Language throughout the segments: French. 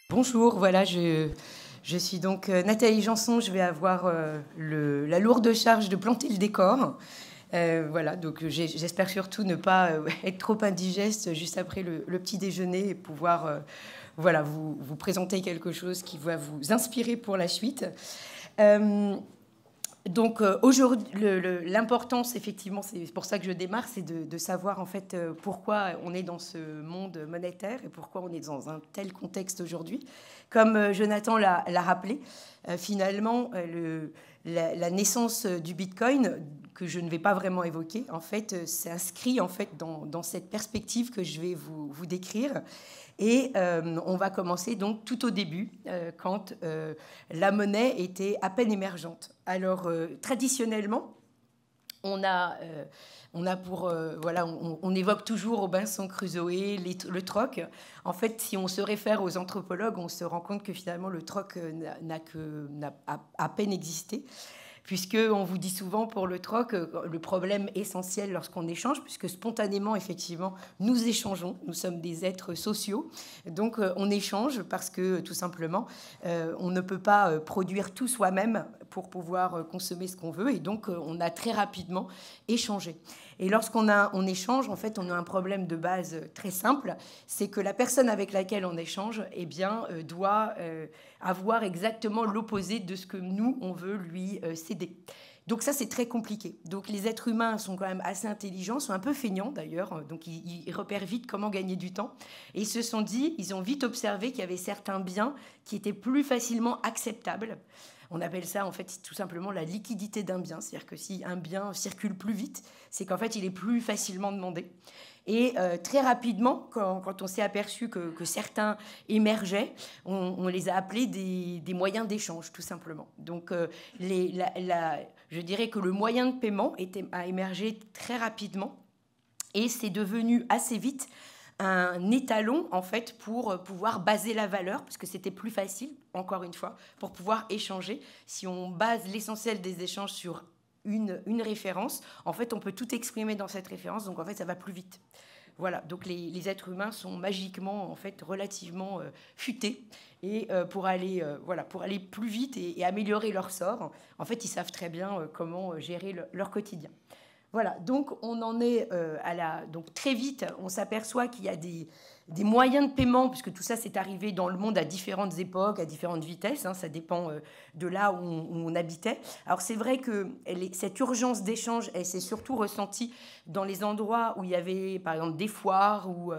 Bonjour, voilà, je suis donc Nathalie Janson. Je vais avoir la lourde charge de planter le décor. Voilà, donc j'espère surtout ne pas être trop indigeste juste après le petit déjeuner et pouvoir voilà, vous présenter quelque chose qui va vous inspirer pour la suite. Donc aujourd'hui, l'importance, effectivement, c'est pour ça que je démarre, c'est de savoir en fait pourquoi on est dans ce monde monétaire et pourquoi on est dans un tel contexte aujourd'hui. Comme Jonathan l'a rappelé, finalement, la naissance du Bitcoin, que je ne vais pas vraiment évoquer, en fait, s'inscrit en fait dans cette perspective que je vais vous décrire. Et on va commencer donc tout au début, quand la monnaie était à peine émergente. Alors, traditionnellement, on pour voilà, on évoque toujours Robinson Crusoe, le troc. En fait, si on se réfère aux anthropologues, on se rend compte que finalement le troc n'a à peine existé. Puisqu'on vous dit souvent pour le troc, le problème essentiel lorsqu'on échange, puisque spontanément, effectivement, nous échangeons, nous sommes des êtres sociaux, donc on échange parce que tout simplement, on ne peut pas produire tout soi-même pour pouvoir consommer ce qu'on veut, et donc on a très rapidement échangé. Et lorsqu'on échange, en fait, on a un problème de base très simple, c'est que la personne avec laquelle on échange, eh bien, doit avoir exactement l'opposé de ce que nous, on veut lui céder. Donc ça, c'est très compliqué. Donc les êtres humains sont quand même assez intelligents, sont un peu feignants d'ailleurs, donc ils repèrent vite comment gagner du temps. Et ils se sont dit, ils ont vite observé qu'il y avait certains biens qui étaient plus facilement acceptables. On appelle ça en fait tout simplement la liquidité d'un bien. C'est-à-dire que si un bien circule plus vite, c'est qu'en fait il est plus facilement demandé. Et très rapidement, quand on s'est aperçu que certains émergeaient, on les a appelés des moyens d'échange, tout simplement. Donc je dirais que le moyen de paiement a émergé très rapidement et c'est devenu assez vite un étalon en fait pour pouvoir baser la valeur, parce que c'était plus facile, encore une fois, pour pouvoir échanger. Si on base l'essentiel des échanges sur une référence, en fait on peut tout exprimer dans cette référence, donc en fait ça va plus vite. Voilà, donc les êtres humains sont magiquement en fait relativement futés, et pour aller plus vite et améliorer leur sort, en fait ils savent très bien comment gérer leur quotidien. Voilà, donc on en est donc très vite, on s'aperçoit qu'il y a des moyens de paiement, puisque tout ça c'est arrivé dans le monde à différentes époques, à différentes vitesses, hein, ça dépend de là où on habitait. Alors c'est vrai que cette urgence d'échange, elle s'est surtout ressentie dans les endroits où il y avait par exemple des foires, ou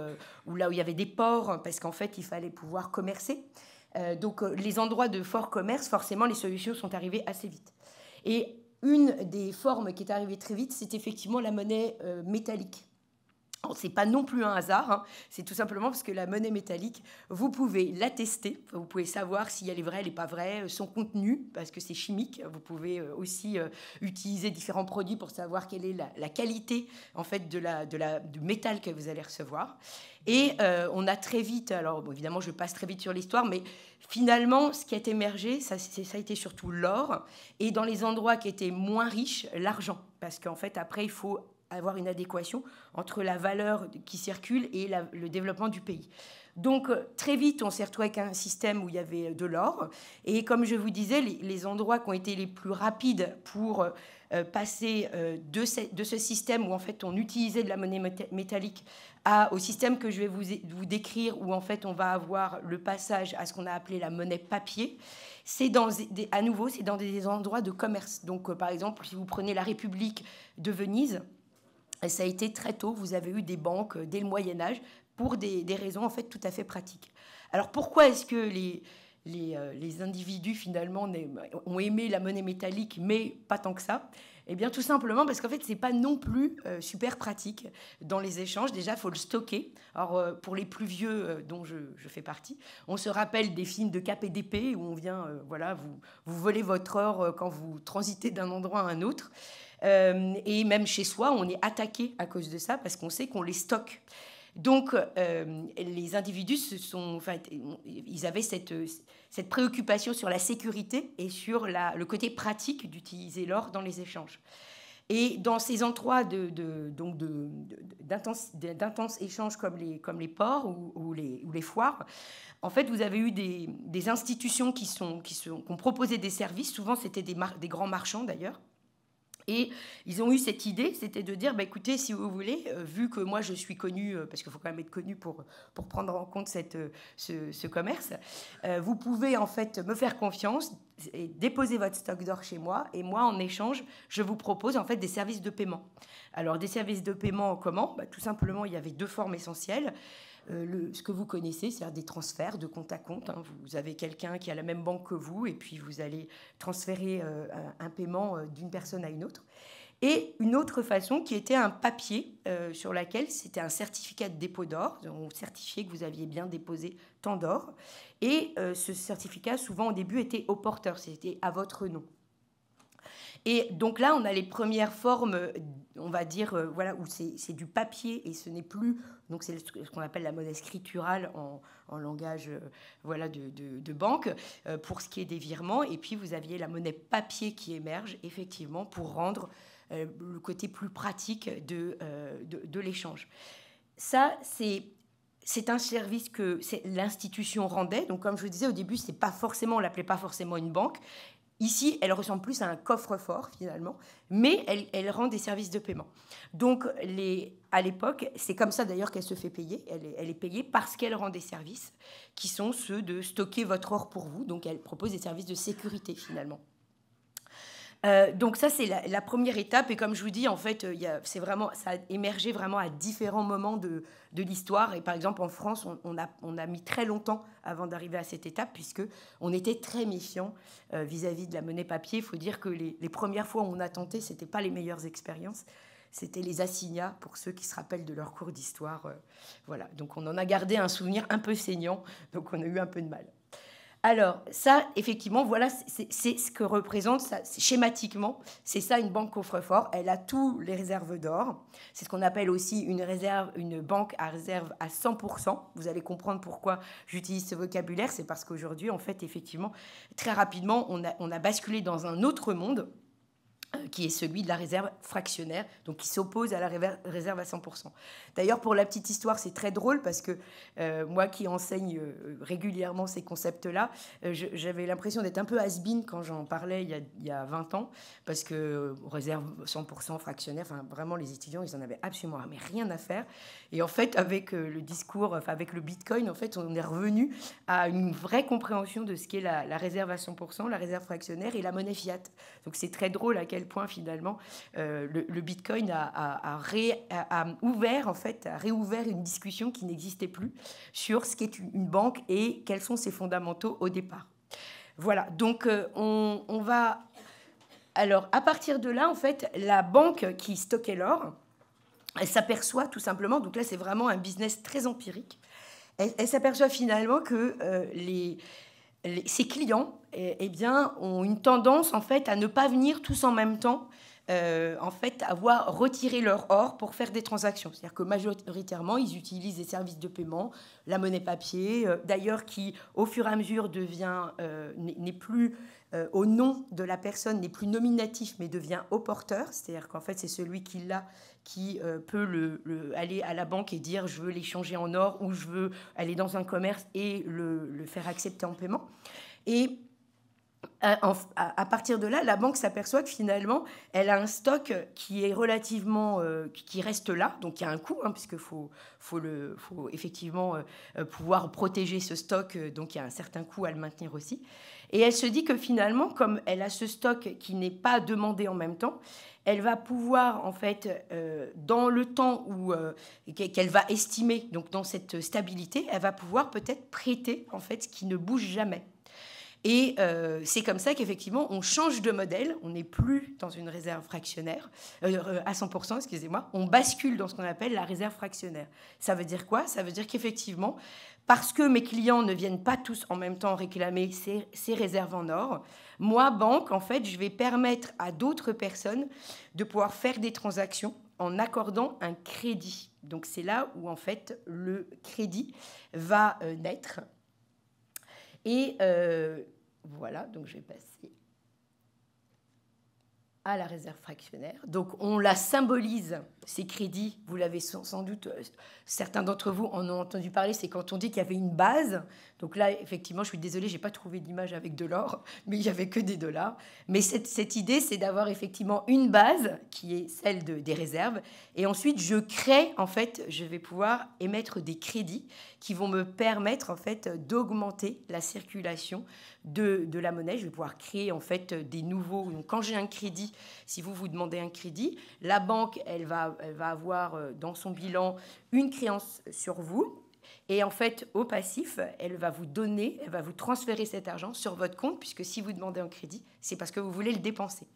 là où il y avait des ports, parce qu'en fait il fallait pouvoir commercer. Donc les endroits de fort commerce, forcément les solutions sont arrivées assez vite. Et une des formes qui est arrivée très vite, c'est effectivement la monnaie métallique. Ce n'est pas non plus un hasard, hein. C'est tout simplement parce que la monnaie métallique, vous pouvez la tester, vous pouvez savoir si elle est vraie, elle n'est pas vraie, son contenu, parce que c'est chimique. Vous pouvez aussi utiliser différents produits pour savoir quelle est la qualité en fait, du métal que vous allez recevoir. Et on a très vite, alors bon, évidemment je passe très vite sur l'histoire, mais finalement ce qui a émergé, ça a été surtout l'or, et dans les endroits qui étaient moins riches, l'argent. Parce qu'en fait après il faut avoir une adéquation entre la valeur qui circule et le développement du pays. Donc très vite, on s'est retrouvé avec un système où il y avait de l'or. Et comme je vous disais, les endroits qui ont été les plus rapides pour passer de ce système où en fait on utilisait de la monnaie métallique au système que je vais vous décrire, où en fait on va avoir le passage à ce qu'on a appelé la monnaie papier. C'est à nouveau, c'est dans des endroits de commerce. Donc par exemple, si vous prenez la République de Venise, ça a été très tôt, vous avez eu des banques dès le Moyen-Âge pour des raisons en fait tout à fait pratiques. Alors pourquoi est-ce que les individus finalement ont aimé la monnaie métallique mais pas tant que ça? Eh bien tout simplement parce qu'en fait c'est pas non plus super pratique dans les échanges. Déjà il faut le stocker. Alors pour les plus vieux dont je fais partie, on se rappelle des films de Cap et d'épée où on vient voilà, vous volez votre or quand vous transitez d'un endroit à un autre. Et même chez soi, on est attaqué à cause de ça parce qu'on sait qu'on les stocke. Donc, les individus ils avaient cette préoccupation sur la sécurité et sur le côté pratique d'utiliser l'or dans les échanges. Et dans ces endroits d'intenses échanges comme les ports ou les foires, en fait, vous avez eu des institutions qui ont proposé des services. Souvent, c'était des grands marchands, d'ailleurs. Et ils ont eu cette idée, c'était de dire, bah, écoutez, si vous voulez, vu que moi je suis connue, parce qu'il faut quand même être connu pour prendre en compte ce commerce, vous pouvez en fait me faire confiance et déposer votre stock d'or chez moi, et moi en échange, je vous propose en fait des services de paiement. Alors des services de paiement comment ? Bah, tout simplement, il y avait deux formes essentielles. Ce que vous connaissez, c'est-à-dire des transferts de compte à compte. Hein. Vous avez quelqu'un qui a la même banque que vous et puis vous allez transférer un paiement d'une personne à une autre. Et une autre façon qui était un papier sur lequel c'était un certificat de dépôt d'or. On certifiait que vous aviez bien déposé tant d'or. Et ce certificat, souvent au début, était au porteur, c'était à votre nom. Et donc là, on a les premières formes, on va dire, voilà, où c'est du papier et ce n'est plus, donc c'est ce qu'on appelle la monnaie scripturale en langage voilà, de banque, pour ce qui est des virements. Et puis vous aviez la monnaie papier qui émerge, effectivement, pour rendre le côté plus pratique de l'échange. Ça, c'est un service que l'institution rendait. Donc, comme je vous disais au début, on ne l'appelait pas forcément une banque. Ici, elle ressemble plus à un coffre-fort, finalement, mais elle rend des services de paiement. Donc, à l'époque, c'est comme ça d'ailleurs qu'elle se fait payer. Elle est payée parce qu'elle rend des services qui sont ceux de stocker votre or pour vous. Donc, elle propose des services de sécurité, finalement. Donc ça, c'est la première étape. Et comme je vous dis, en fait, ça a émergé vraiment à différents moments de l'histoire. Et par exemple, en France, on a mis très longtemps avant d'arriver à cette étape, puisqu'on était très méfiant vis-à-vis de la monnaie papier. Il faut dire que les premières fois où on a tenté, ce n'étaient pas les meilleures expériences. C'était les assignats, pour ceux qui se rappellent de leur cours d'histoire. Voilà. Donc on en a gardé un souvenir un peu saignant. Donc on a eu un peu de mal. Alors, ça, effectivement, voilà, c'est ce que représente, ça, schématiquement, c'est ça une banque coffre-fort. Elle a tous les réserves d'or. C'est ce qu'on appelle aussi une banque à réserve à 100%. Vous allez comprendre pourquoi j'utilise ce vocabulaire. C'est parce qu'aujourd'hui, en fait, effectivement, très rapidement, on a basculé dans un autre monde, qui est celui de la réserve fractionnaire, donc qui s'oppose à la réserve à 100%. D'ailleurs, pour la petite histoire, c'est très drôle parce que moi qui enseigne régulièrement ces concepts-là, j'avais l'impression d'être un peu has-been quand j'en parlais il y a 20 ans, parce que réserve 100% fractionnaire, enfin, vraiment, les étudiants, ils en avaient absolument rien à faire. Et en fait, avec le discours, enfin, avec le Bitcoin, en fait, on est revenu à une vraie compréhension de ce qu'est la réserve à 100%, la réserve fractionnaire et la monnaie fiat. Donc, c'est très drôle à quel point finalement le Bitcoin a réouvert une discussion qui n'existait plus sur ce qu'est une banque et quels sont ses fondamentaux au départ. Voilà, donc on va... Alors, à partir de là, en fait, la banque qui stockait l'or, elle s'aperçoit tout simplement, donc là c'est vraiment un business très empirique, elle s'aperçoit finalement que ses clients ont une tendance en fait, à ne pas venir tous en même temps, en fait, avoir retiré leur or pour faire des transactions. C'est-à-dire que majoritairement, ils utilisent des services de paiement, la monnaie papier, d'ailleurs qui, au fur et à mesure, n'est plus au nom de la personne, n'est plus nominatif, mais devient au porteur. C'est-à-dire qu'en fait, c'est celui qui l'a qui peut aller à la banque et dire je veux l'échanger en or ou je veux aller dans un commerce et le faire accepter en paiement. Et à partir de là, la banque s'aperçoit que finalement, elle a un stock qui est relativement, qui reste là, donc il y a un coût, hein, puisqu'il faut effectivement pouvoir protéger ce stock, donc il y a un certain coût à le maintenir aussi. Et elle se dit que finalement, comme elle a ce stock qui n'est pas demandé en même temps, elle va pouvoir, en fait, dans le temps qu'elle va estimer, donc dans cette stabilité, elle va pouvoir peut-être prêter, en fait, ce qui ne bouge jamais. Et c'est comme ça qu'effectivement, on change de modèle. On n'est plus dans une réserve fractionnaire, à 100%, excusez-moi. On bascule dans ce qu'on appelle la réserve fractionnaire. Ça veut dire quoi ? Ça veut dire qu'effectivement, parce que mes clients ne viennent pas tous en même temps réclamer ces réserves en or, moi, banque, en fait, je vais permettre à d'autres personnes de pouvoir faire des transactions en accordant un crédit. Donc, c'est là où, en fait, le crédit va naître. Et voilà, donc je vais passer à la réserve fractionnaire. Donc, on la symbolise, ces crédits, vous l'avez sans doute, certains d'entre vous en ont entendu parler, c'est quand on dit qu'il y avait une base. Donc là, effectivement, je suis désolée, je n'ai pas trouvé d'image avec de l'or, mais il n'y avait que des dollars. Mais cette idée, c'est d'avoir effectivement une base, qui est celle des réserves, et ensuite, je crée, en fait, je vais pouvoir émettre des crédits qui vont me permettre, en fait, d'augmenter la circulation de la monnaie. Je vais pouvoir créer en fait des nouveaux. Donc, quand j'ai un crédit, si vous vous demandez un crédit, la banque, elle va avoir dans son bilan une créance sur vous. Et en fait, au passif, elle va vous donner, elle va vous transférer cet argent sur votre compte, puisque si vous demandez un crédit, c'est parce que vous voulez le dépenser.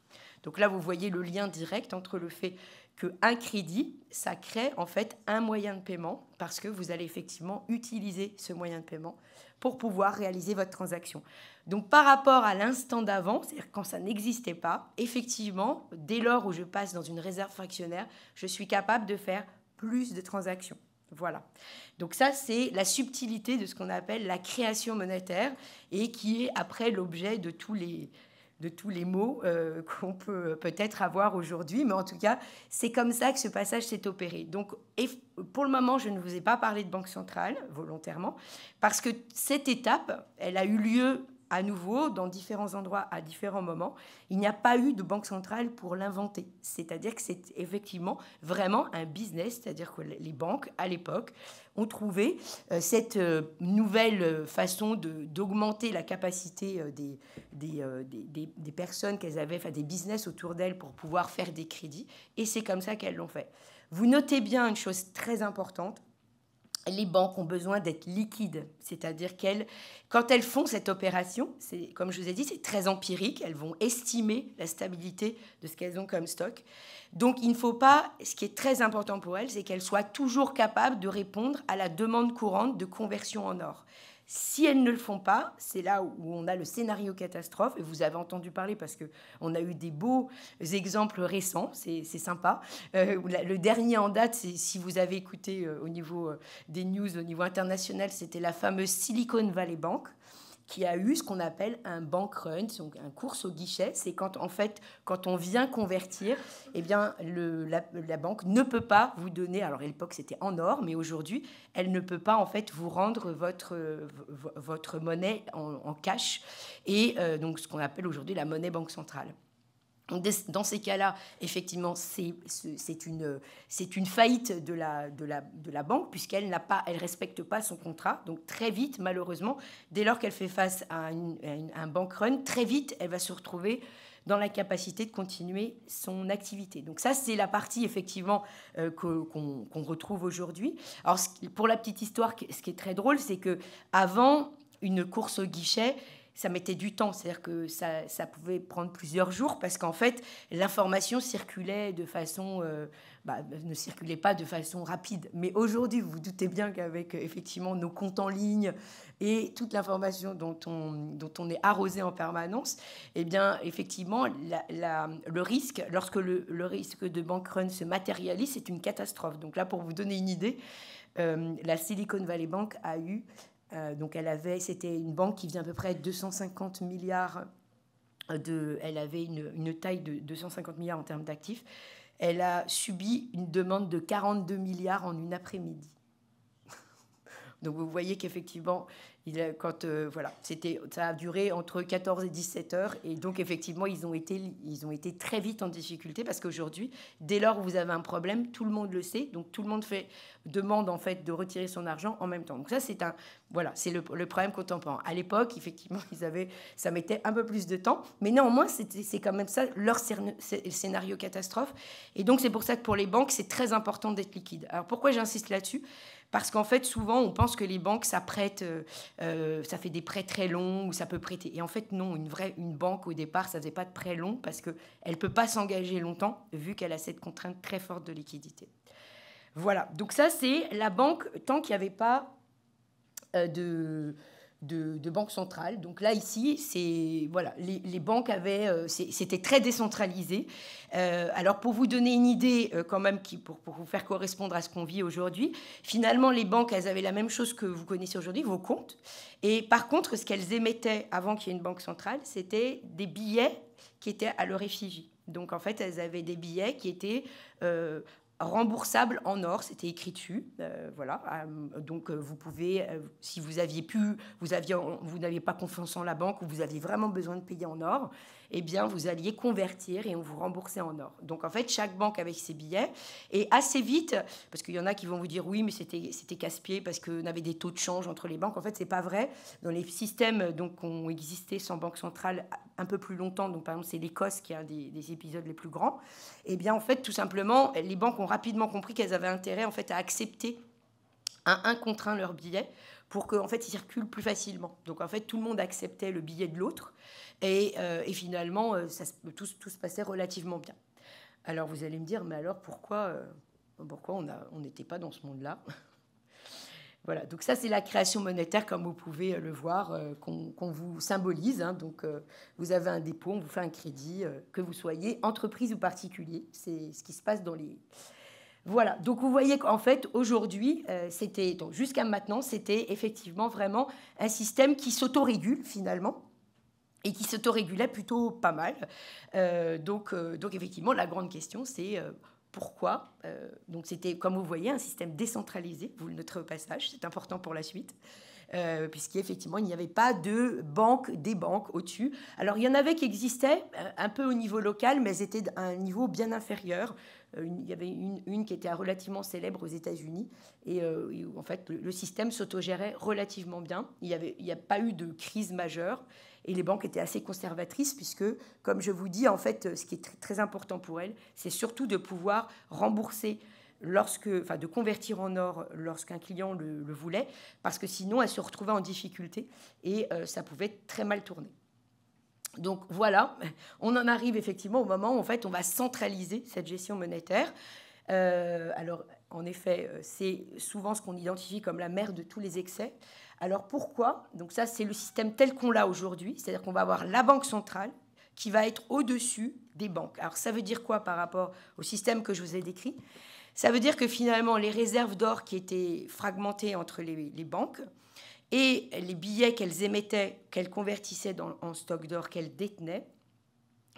Donc là, vous voyez le lien direct entre le fait qu'un crédit, ça crée en fait un moyen de paiement, parce que vous allez effectivement utiliser ce moyen de paiement pour pouvoir réaliser votre transaction. Donc par rapport à l'instant d'avant, c'est-à-dire quand ça n'existait pas, effectivement, dès lors où je passe dans une réserve fractionnaire, je suis capable de faire plus de transactions. Voilà. Donc ça, c'est la subtilité de ce qu'on appelle la création monétaire et qui est après l'objet de tous les mots qu'on peut peut-être avoir aujourd'hui. Mais en tout cas, c'est comme ça que ce passage s'est opéré. Donc, pour le moment, je ne vous ai pas parlé de banque centrale, volontairement, parce que cette étape, elle a eu lieu à nouveau dans différents endroits à différents moments. Il n'y a pas eu de banque centrale pour l'inventer. C'est-à-dire que c'est effectivement vraiment un business, c'est-à-dire que les banques, à l'époque, ont trouvé cette nouvelle façon d'augmenter la capacité des personnes qu'elles avaient, enfin des business autour d'elles pour pouvoir faire des crédits. Et c'est comme ça qu'elles l'ont fait. Vous notez bien une chose très importante. Les banques ont besoin d'être liquides, c'est-à-dire qu'elles, quand elles font cette opération, comme je vous ai dit, c'est très empirique, elles vont estimer la stabilité de ce qu'elles ont comme stock. Donc il ne faut pas, ce qui est très important pour elles, c'est qu'elles soient toujours capables de répondre à la demande courante de conversion en or. Si elles ne le font pas, c'est là où on a le scénario catastrophe, et vous avez entendu parler parce qu'on a eu des beaux exemples récents, c'est sympa. Le dernier en date, si vous avez écouté au niveau des news, au niveau international, c'était la fameuse Silicon Valley Bank, qui a eu ce qu'on appelle un bank run, donc un course au guichet. C'est quand, en fait, quand on vient convertir, eh bien, la banque ne peut pas vous donner, alors à l'époque c'était en or, mais aujourd'hui, elle ne peut pas en fait vous rendre votre monnaie en cash, et donc ce qu'on appelle aujourd'hui la monnaie banque centrale. Dans ces cas-là, effectivement, c'est une faillite de la banque, puisqu'elle ne respecte pas son contrat. Donc très vite, malheureusement, dès lors qu'elle fait face à un bank run, très vite, elle va se retrouver dans la capacité de continuer son activité. Donc ça, c'est la partie, effectivement, qu'on retrouve aujourd'hui. Alors, pour la petite histoire, ce qui est très drôle, c'est qu'avant une course au guichet, ça mettait du temps, c'est-à-dire que ça pouvait prendre plusieurs jours parce qu'en fait, l'information circulait de façon, ne circulait pas de façon rapide. Mais aujourd'hui, vous vous doutez bien qu'avec effectivement nos comptes en ligne et toute l'information dont on est arrosé en permanence, eh bien, effectivement, le risque, lorsque le risque de bank run se matérialise, c'est une catastrophe. Donc là, pour vous donner une idée, la Silicon Valley Bank a eu... donc c'était une banque qui faisait à peu près 250 milliards elle avait une taille de 250 milliards en termes d'actifs. Elle a subi une demande de 42 milliards en une après-midi. Donc vous voyez qu'effectivement, ça a duré entre 14 et 17 heures. Et donc effectivement, ils ont été très vite en difficulté parce qu'aujourd'hui, dès lors où vous avez un problème, tout le monde le sait. Donc tout le monde demande en fait de retirer son argent en même temps. Donc ça, c'est le problème contemporain. À l'époque, effectivement, ça mettait un peu plus de temps. Mais néanmoins, c'est quand même ça leur scénario catastrophe. Et donc c'est pour ça que pour les banques, c'est très important d'être liquide. Alors pourquoi j'insiste là-dessus ? Parce qu'en fait, souvent, on pense que les banques, ça prête, ça fait des prêts très longs ou ça peut prêter. Et en fait, non, une banque, au départ, ça ne faisait pas de prêts longs parce qu'elle ne peut pas s'engager longtemps vu qu'elle a cette contrainte très forte de liquidité. Voilà, donc ça, c'est la banque tant qu'il n'y avait pas de banque centrale. Donc là, ici, les banques c'était très décentralisé. Alors, pour vous donner une idée, quand même, pour vous faire correspondre à ce qu'on vit aujourd'hui, finalement, les banques, elles avaient la même chose que vous connaissez aujourd'hui, vos comptes. Et par contre, ce qu'elles émettaient avant qu'il y ait une banque centrale, c'était des billets qui étaient à leur effigie. Donc, en fait, elles avaient des billets qui étaient remboursable en or, c'était écrit dessus, voilà. Donc vous pouvez, si vous aviez vous n'aviez pas confiance en la banque ou vous aviez vraiment besoin de payer en or, eh bien vous alliez convertir et on vous remboursait en or. Donc en fait chaque banque avait ses billets et assez vite, parce qu'il y en a qui vont vous dire oui mais c'était casse-pied parce qu'on avait des taux de change entre les banques. En fait c'est pas vrai. Dans les systèmes donc qui ont existé sans banque centrale un peu plus longtemps, donc par exemple c'est l'Écosse qui est un des épisodes les plus grands, eh bien en fait tout simplement les banques ont rapidement compris qu'elles avaient intérêt en fait à accepter un contre un leur billet pour qu'en fait ils circulent plus facilement. Donc en fait tout le monde acceptait le billet de l'autre et finalement tout se passait relativement bien. Alors vous allez me dire mais alors pourquoi on n'était pas dans ce monde-là? Voilà, donc ça c'est la création monétaire comme vous pouvez le voir, qu'on vous symbolise. Hein. Donc vous avez un dépôt, on vous fait un crédit, que vous soyez entreprise ou particulier. C'est ce qui se passe dans les... Voilà, donc vous voyez qu'en fait aujourd'hui, jusqu'à maintenant, c'était effectivement vraiment un système qui s'autorégule finalement et qui s'autorégulait plutôt pas mal. Donc effectivement, la grande question c'est... pourquoi donc c'était, comme vous voyez, un système décentralisé, vous le noterez au passage, c'est important pour la suite, puisqu'effectivement, il n'y avait pas de des banques au-dessus. Alors, il y en avait qui existaient un peu au niveau local, mais elles étaient à un niveau bien inférieur. Il y avait une qui était relativement célèbre aux États-Unis, et en fait, le système s'autogérait relativement bien. Il n'y a pas eu de crise majeure. Et les banques étaient assez conservatrices puisque, comme je vous dis, en fait, ce qui est très important pour elles, c'est surtout de pouvoir rembourser de convertir en or lorsqu'un client le voulait, parce que sinon, elles se retrouvaient en difficulté et ça pouvait très mal tourner. Donc voilà, on en arrive effectivement au moment où en fait, on va centraliser cette gestion monétaire. Alors, en effet, c'est souvent ce qu'on identifie comme la mère de tous les excès. Alors pourquoi? Donc ça, c'est le système tel qu'on l'a aujourd'hui, c'est-à-dire qu'on va avoir la banque centrale qui va être au-dessus des banques. Alors ça veut dire quoi par rapport au système que je vous ai décrit? Ça veut dire que finalement, les réserves d'or qui étaient fragmentées entre les banques et les billets qu'elles émettaient, qu'elles convertissaient en stock d'or qu'elles détenaient,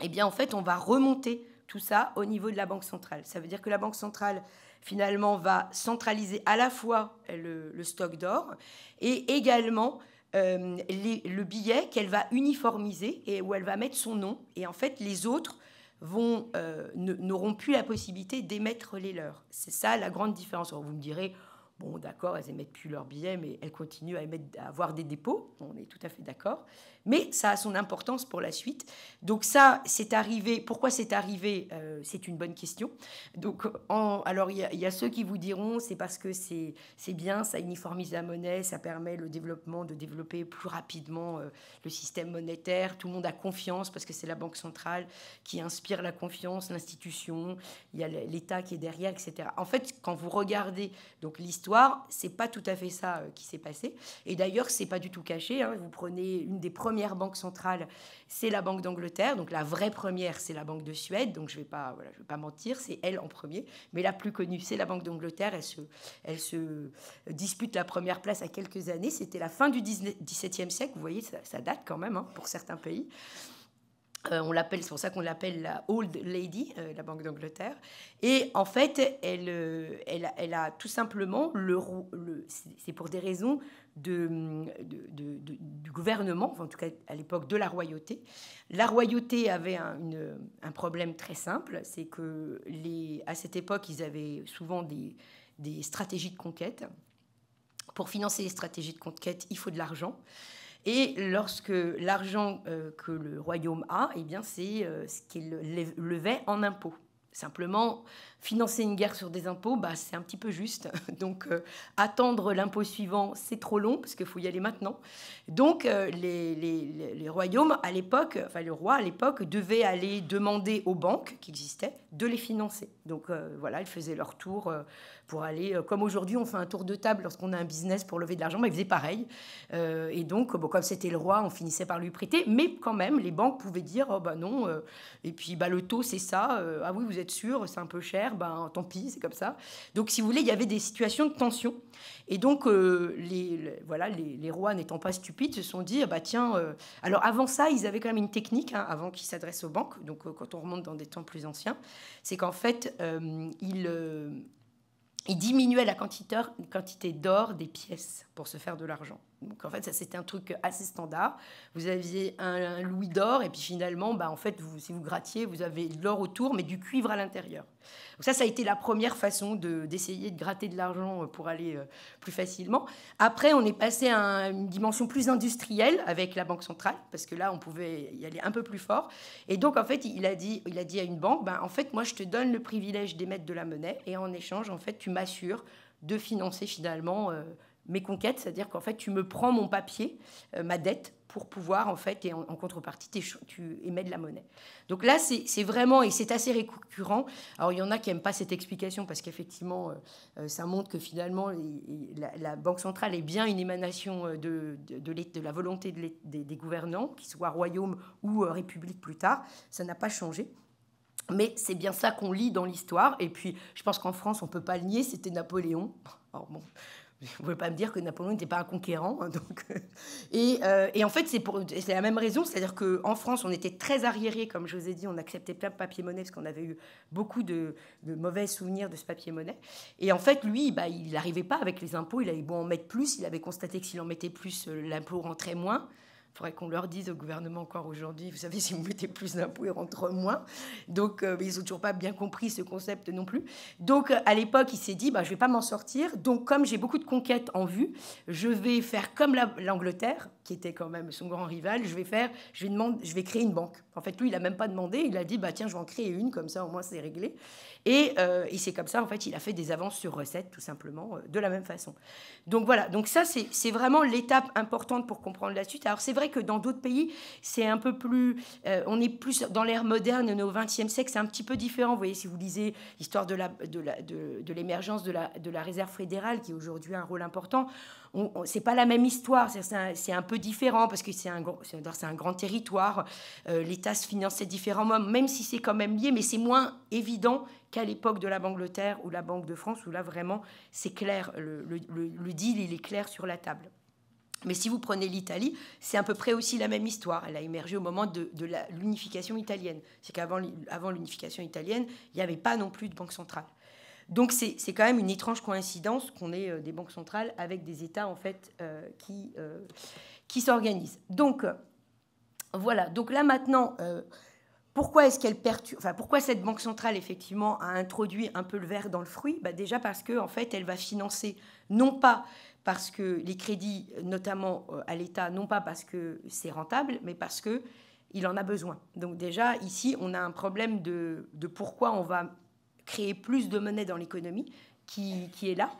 eh bien en fait, on va remonter tout ça au niveau de la Banque centrale. Ça veut dire que la Banque centrale, finalement, va centraliser à la fois le stock d'or et également le billet qu'elle va uniformiser et où elle va mettre son nom. Et en fait, les autres n'auront plus la possibilité d'émettre les leurs. C'est ça la grande différence. Alors, vous me direz... Bon, d'accord, elles n'émettent plus leurs billets, mais elles continuent à avoir des dépôts. On est tout à fait d'accord. Mais ça a son importance pour la suite. Donc ça, c'est arrivé. Pourquoi c'est arrivé? C'est une bonne question. Donc, alors, il y a ceux qui vous diront, c'est parce que c'est bien, ça uniformise la monnaie, ça permet de développer plus rapidement le système monétaire. Tout le monde a confiance parce que c'est la Banque centrale qui inspire la confiance, l'institution. Il y a l'État qui est derrière, etc. En fait, quand vous regardez donc l'histoire, c'est pas tout à fait ça qui s'est passé. Et d'ailleurs, c'est pas du tout caché. Hein. Vous prenez une des premières banques centrales, c'est la Banque d'Angleterre. Donc la vraie première, c'est la Banque de Suède. Donc je vais pas mentir, c'est elle en premier. Mais la plus connue, c'est la Banque d'Angleterre. Elle se dispute la première place à quelques années. C'était la fin du XVIIe siècle. Vous voyez, ça date quand même hein, pour certains pays. C'est pour ça qu'on l'appelle la Old Lady, la Banque d'Angleterre. Et en fait, elle a tout simplement c'est pour des raisons du gouvernement, enfin, en tout cas à l'époque de la royauté. La royauté avait un problème très simple, c'est que à cette époque, ils avaient souvent des stratégies de conquête. Pour financer les stratégies de conquête, il faut de l'argent. Et lorsque l'argent que le royaume a, eh bien, c'est ce qu'il levait en impôts. Simplement, financer une guerre sur des impôts, c'est un petit peu juste. Donc, attendre l'impôt suivant, c'est trop long, parce qu'il faut y aller maintenant. Donc, les royaumes, à l'époque, enfin le roi, à l'époque, devait aller demander aux banques qui existaient de les financer. Donc voilà, ils faisaient leur tour pour aller, comme aujourd'hui on fait un tour de table lorsqu'on a un business pour lever de l'argent, bah, ils faisaient pareil. Et donc, bon, comme c'était le roi, on finissait par lui prêter. Mais quand même, les banques pouvaient dire, oh bah non, et puis bah, le taux c'est ça, ah oui vous êtes sûr, c'est un peu cher, ben tant pis, c'est comme ça. Donc si vous voulez, il y avait des situations de tension. Et donc voilà, les rois n'étant pas stupides se sont dit, ah bah tiens, alors avant ça, ils avaient quand même une technique, hein, avant qu'ils s'adressent aux banques, donc quand on remonte dans des temps plus anciens, c'est qu'en fait, ils diminuaient la quantité d'or des pièces pour se faire de l'argent. Donc en fait, ça c'était un truc assez standard. Vous aviez un louis d'or et puis finalement, bah, en fait, si vous grattiez, vous avez de l'or autour, mais du cuivre à l'intérieur. Donc ça a été la première façon d'essayer de gratter de l'argent pour aller plus facilement. Après, on est passé à une dimension plus industrielle avec la Banque centrale, parce que là, on pouvait y aller un peu plus fort. Et donc, en fait, il a dit à une banque, ben, en fait, moi, je te donne le privilège d'émettre de la monnaie, et en échange, en fait, tu m'assures de financer finalement mes conquêtes, c'est-à-dire qu'en fait, tu me prends mon papier, ma dette, pour pouvoir, en fait, et en contrepartie, tu émets de la monnaie. Donc là, c'est vraiment, et c'est assez récurrent. Alors, il y en a qui n'aiment pas cette explication, parce qu'effectivement, ça montre que finalement, la Banque centrale est bien une émanation de la volonté des gouvernants, qu'ils soient royaumes ou républiques plus tard. Ça n'a pas changé. Mais c'est bien ça qu'on lit dans l'histoire. Et puis, je pense qu'en France, on ne peut pas le nier, c'était Napoléon. Alors bon, vous ne pouvez pas me dire que Napoléon n'était pas un conquérant. Hein, donc, et en fait, c'est la même raison. C'est-à-dire qu'en France, on était très arriérés, comme je vous ai dit, on acceptait plein de papier-monnaie parce qu'on avait eu beaucoup de mauvais souvenirs de ce papier-monnaie. Et en fait, lui, bah, il n'arrivait pas avec les impôts. Il avait beau en mettre plus. Il avait constaté que s'il en mettait plus, l'impôt rentrait moins. Il faudrait qu'on leur dise au gouvernement encore aujourd'hui, vous savez, si vous mettez plus d'impôts, ils rentrent moins. Donc, ils n'ont toujours pas bien compris ce concept non plus. Donc, à l'époque, il s'est dit, bah, je ne vais pas m'en sortir. Donc, comme j'ai beaucoup de conquêtes en vue, je vais faire comme l'Angleterre, qui était quand même son grand rival, je vais créer une banque. En fait, lui, il n'a même pas demandé. Il a dit, bah, tiens, je vais en créer une, comme ça, au moins, c'est réglé. Et c'est comme ça, en fait, il a fait des avances sur recettes, tout simplement, de la même façon. Donc, voilà. Donc, ça, c'est vraiment l'étape importante pour comprendre la suite. Alors, c'est vrai que dans d'autres pays, c'est un peu plus... on est plus dans l'ère moderne, au XXe siècle, c'est un petit peu différent. Vous voyez, si vous lisez l'histoire de l'émergence de la réserve fédérale, qui aujourd'hui a un rôle important, c'est pas la même histoire. C'est un peu différent, parce que c'est un grand territoire. L'État se finançait différemment, même si c'est quand même lié, mais c'est moins évident qu'à l'époque de la Banque d'Angleterre ou la Banque de France, où là, vraiment, c'est clair. Le deal, il est clair sur la table. Mais si vous prenez l'Italie, c'est à peu près aussi la même histoire. Elle a émergé au moment de l'unification italienne. C'est qu'avant l'unification italienne, il n'y avait pas non plus de banque centrale. Donc c'est quand même une étrange coïncidence qu'on ait des banques centrales avec des États en fait qui s'organisent. Donc voilà. Donc là maintenant, pourquoi est-ce qu'elle perturbe, enfin pourquoi cette banque centrale effectivement a introduit un peu le ver dans le fruit? Bah, déjà parce que en fait elle va financer non pas parce que les crédits, notamment à l'État, non pas parce que c'est rentable, mais parce qu'il en a besoin. Donc déjà, ici, on a un problème de pourquoi on va créer plus de monnaie dans l'économie qui est là.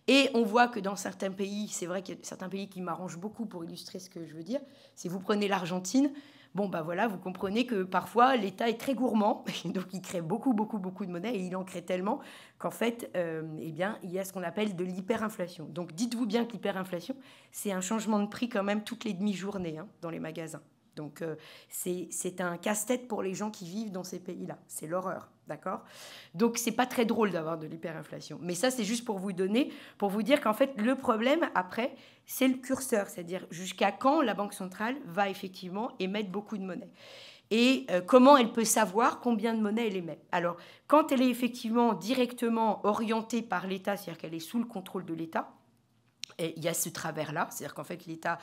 Et on voit que dans certains pays, c'est vrai qu'il y a certains pays qui m'arrangent beaucoup pour illustrer ce que je veux dire. Si vous prenez l'Argentine, bon, ben voilà, vous comprenez que parfois, l'État est très gourmand, donc il crée beaucoup de monnaie, et il en crée tellement qu'en fait, eh bien, il y a ce qu'on appelle de l'hyperinflation. Donc, dites-vous bien que l'hyperinflation, c'est un changement de prix quand même toutes les demi-journées dans les magasins. Donc, c'est un casse-tête pour les gens qui vivent dans ces pays-là. C'est l'horreur, d'accord? Donc, c'est pas très drôle d'avoir de l'hyperinflation. Mais ça, c'est juste pour vous dire qu'en fait, le problème, après, c'est le curseur. C'est-à-dire jusqu'à quand la Banque centrale va effectivement émettre beaucoup de monnaie. Et comment elle peut savoir combien de monnaie elle émet. Alors, quand elle est effectivement directement orientée par l'État, c'est-à-dire qu'elle est sous le contrôle de l'État, et il y a ce travers-là, c'est-à-dire qu'en fait, l'État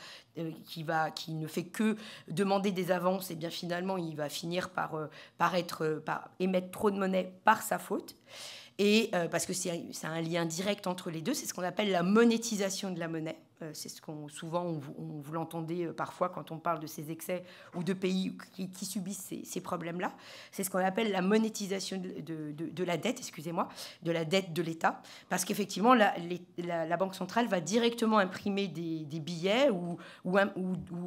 qui ne fait que demander des avances, et bien finalement, il va finir par émettre trop de monnaie par sa faute. Et parce que c'est un lien direct entre les deux, c'est ce qu'on appelle la monétisation de la monnaie. C'est ce qu'on souvent vous l'entendez parfois quand on parle de ces excès ou de pays qui subissent ces problèmes-là. C'est ce qu'on appelle la monétisation de la dette, excusez-moi, de la dette de l'État, parce qu'effectivement la Banque centrale va directement imprimer des billets ou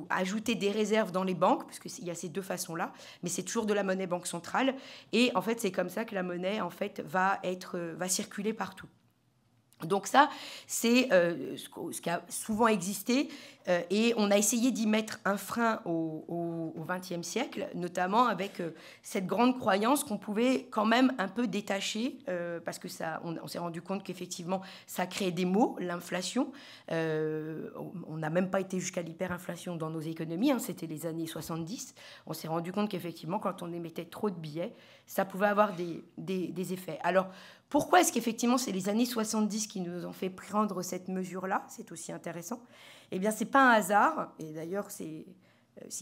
ajouter des réserves dans les banques, parce qu'il y a ces deux façons-là, mais c'est toujours de la monnaie banque centrale, et en fait c'est comme ça que la monnaie en fait va circuler partout. Donc ça, c'est ce qui a souvent existé et on a essayé d'y mettre un frein au XXe siècle, notamment avec cette grande croyance qu'on pouvait quand même un peu détacher, parce que on s'est rendu compte qu'effectivement, ça crée des maux, l'inflation. On n'a même pas été jusqu'à l'hyperinflation dans nos économies, hein, c'était les années 70. On s'est rendu compte qu'effectivement, quand on émettait trop de billets, ça pouvait avoir des effets. Alors, pourquoi est-ce qu'effectivement c'est les années 70 qui nous ont fait prendre cette mesure-là? C'est aussi intéressant. Eh bien, ce n'est pas un hasard. Et d'ailleurs, si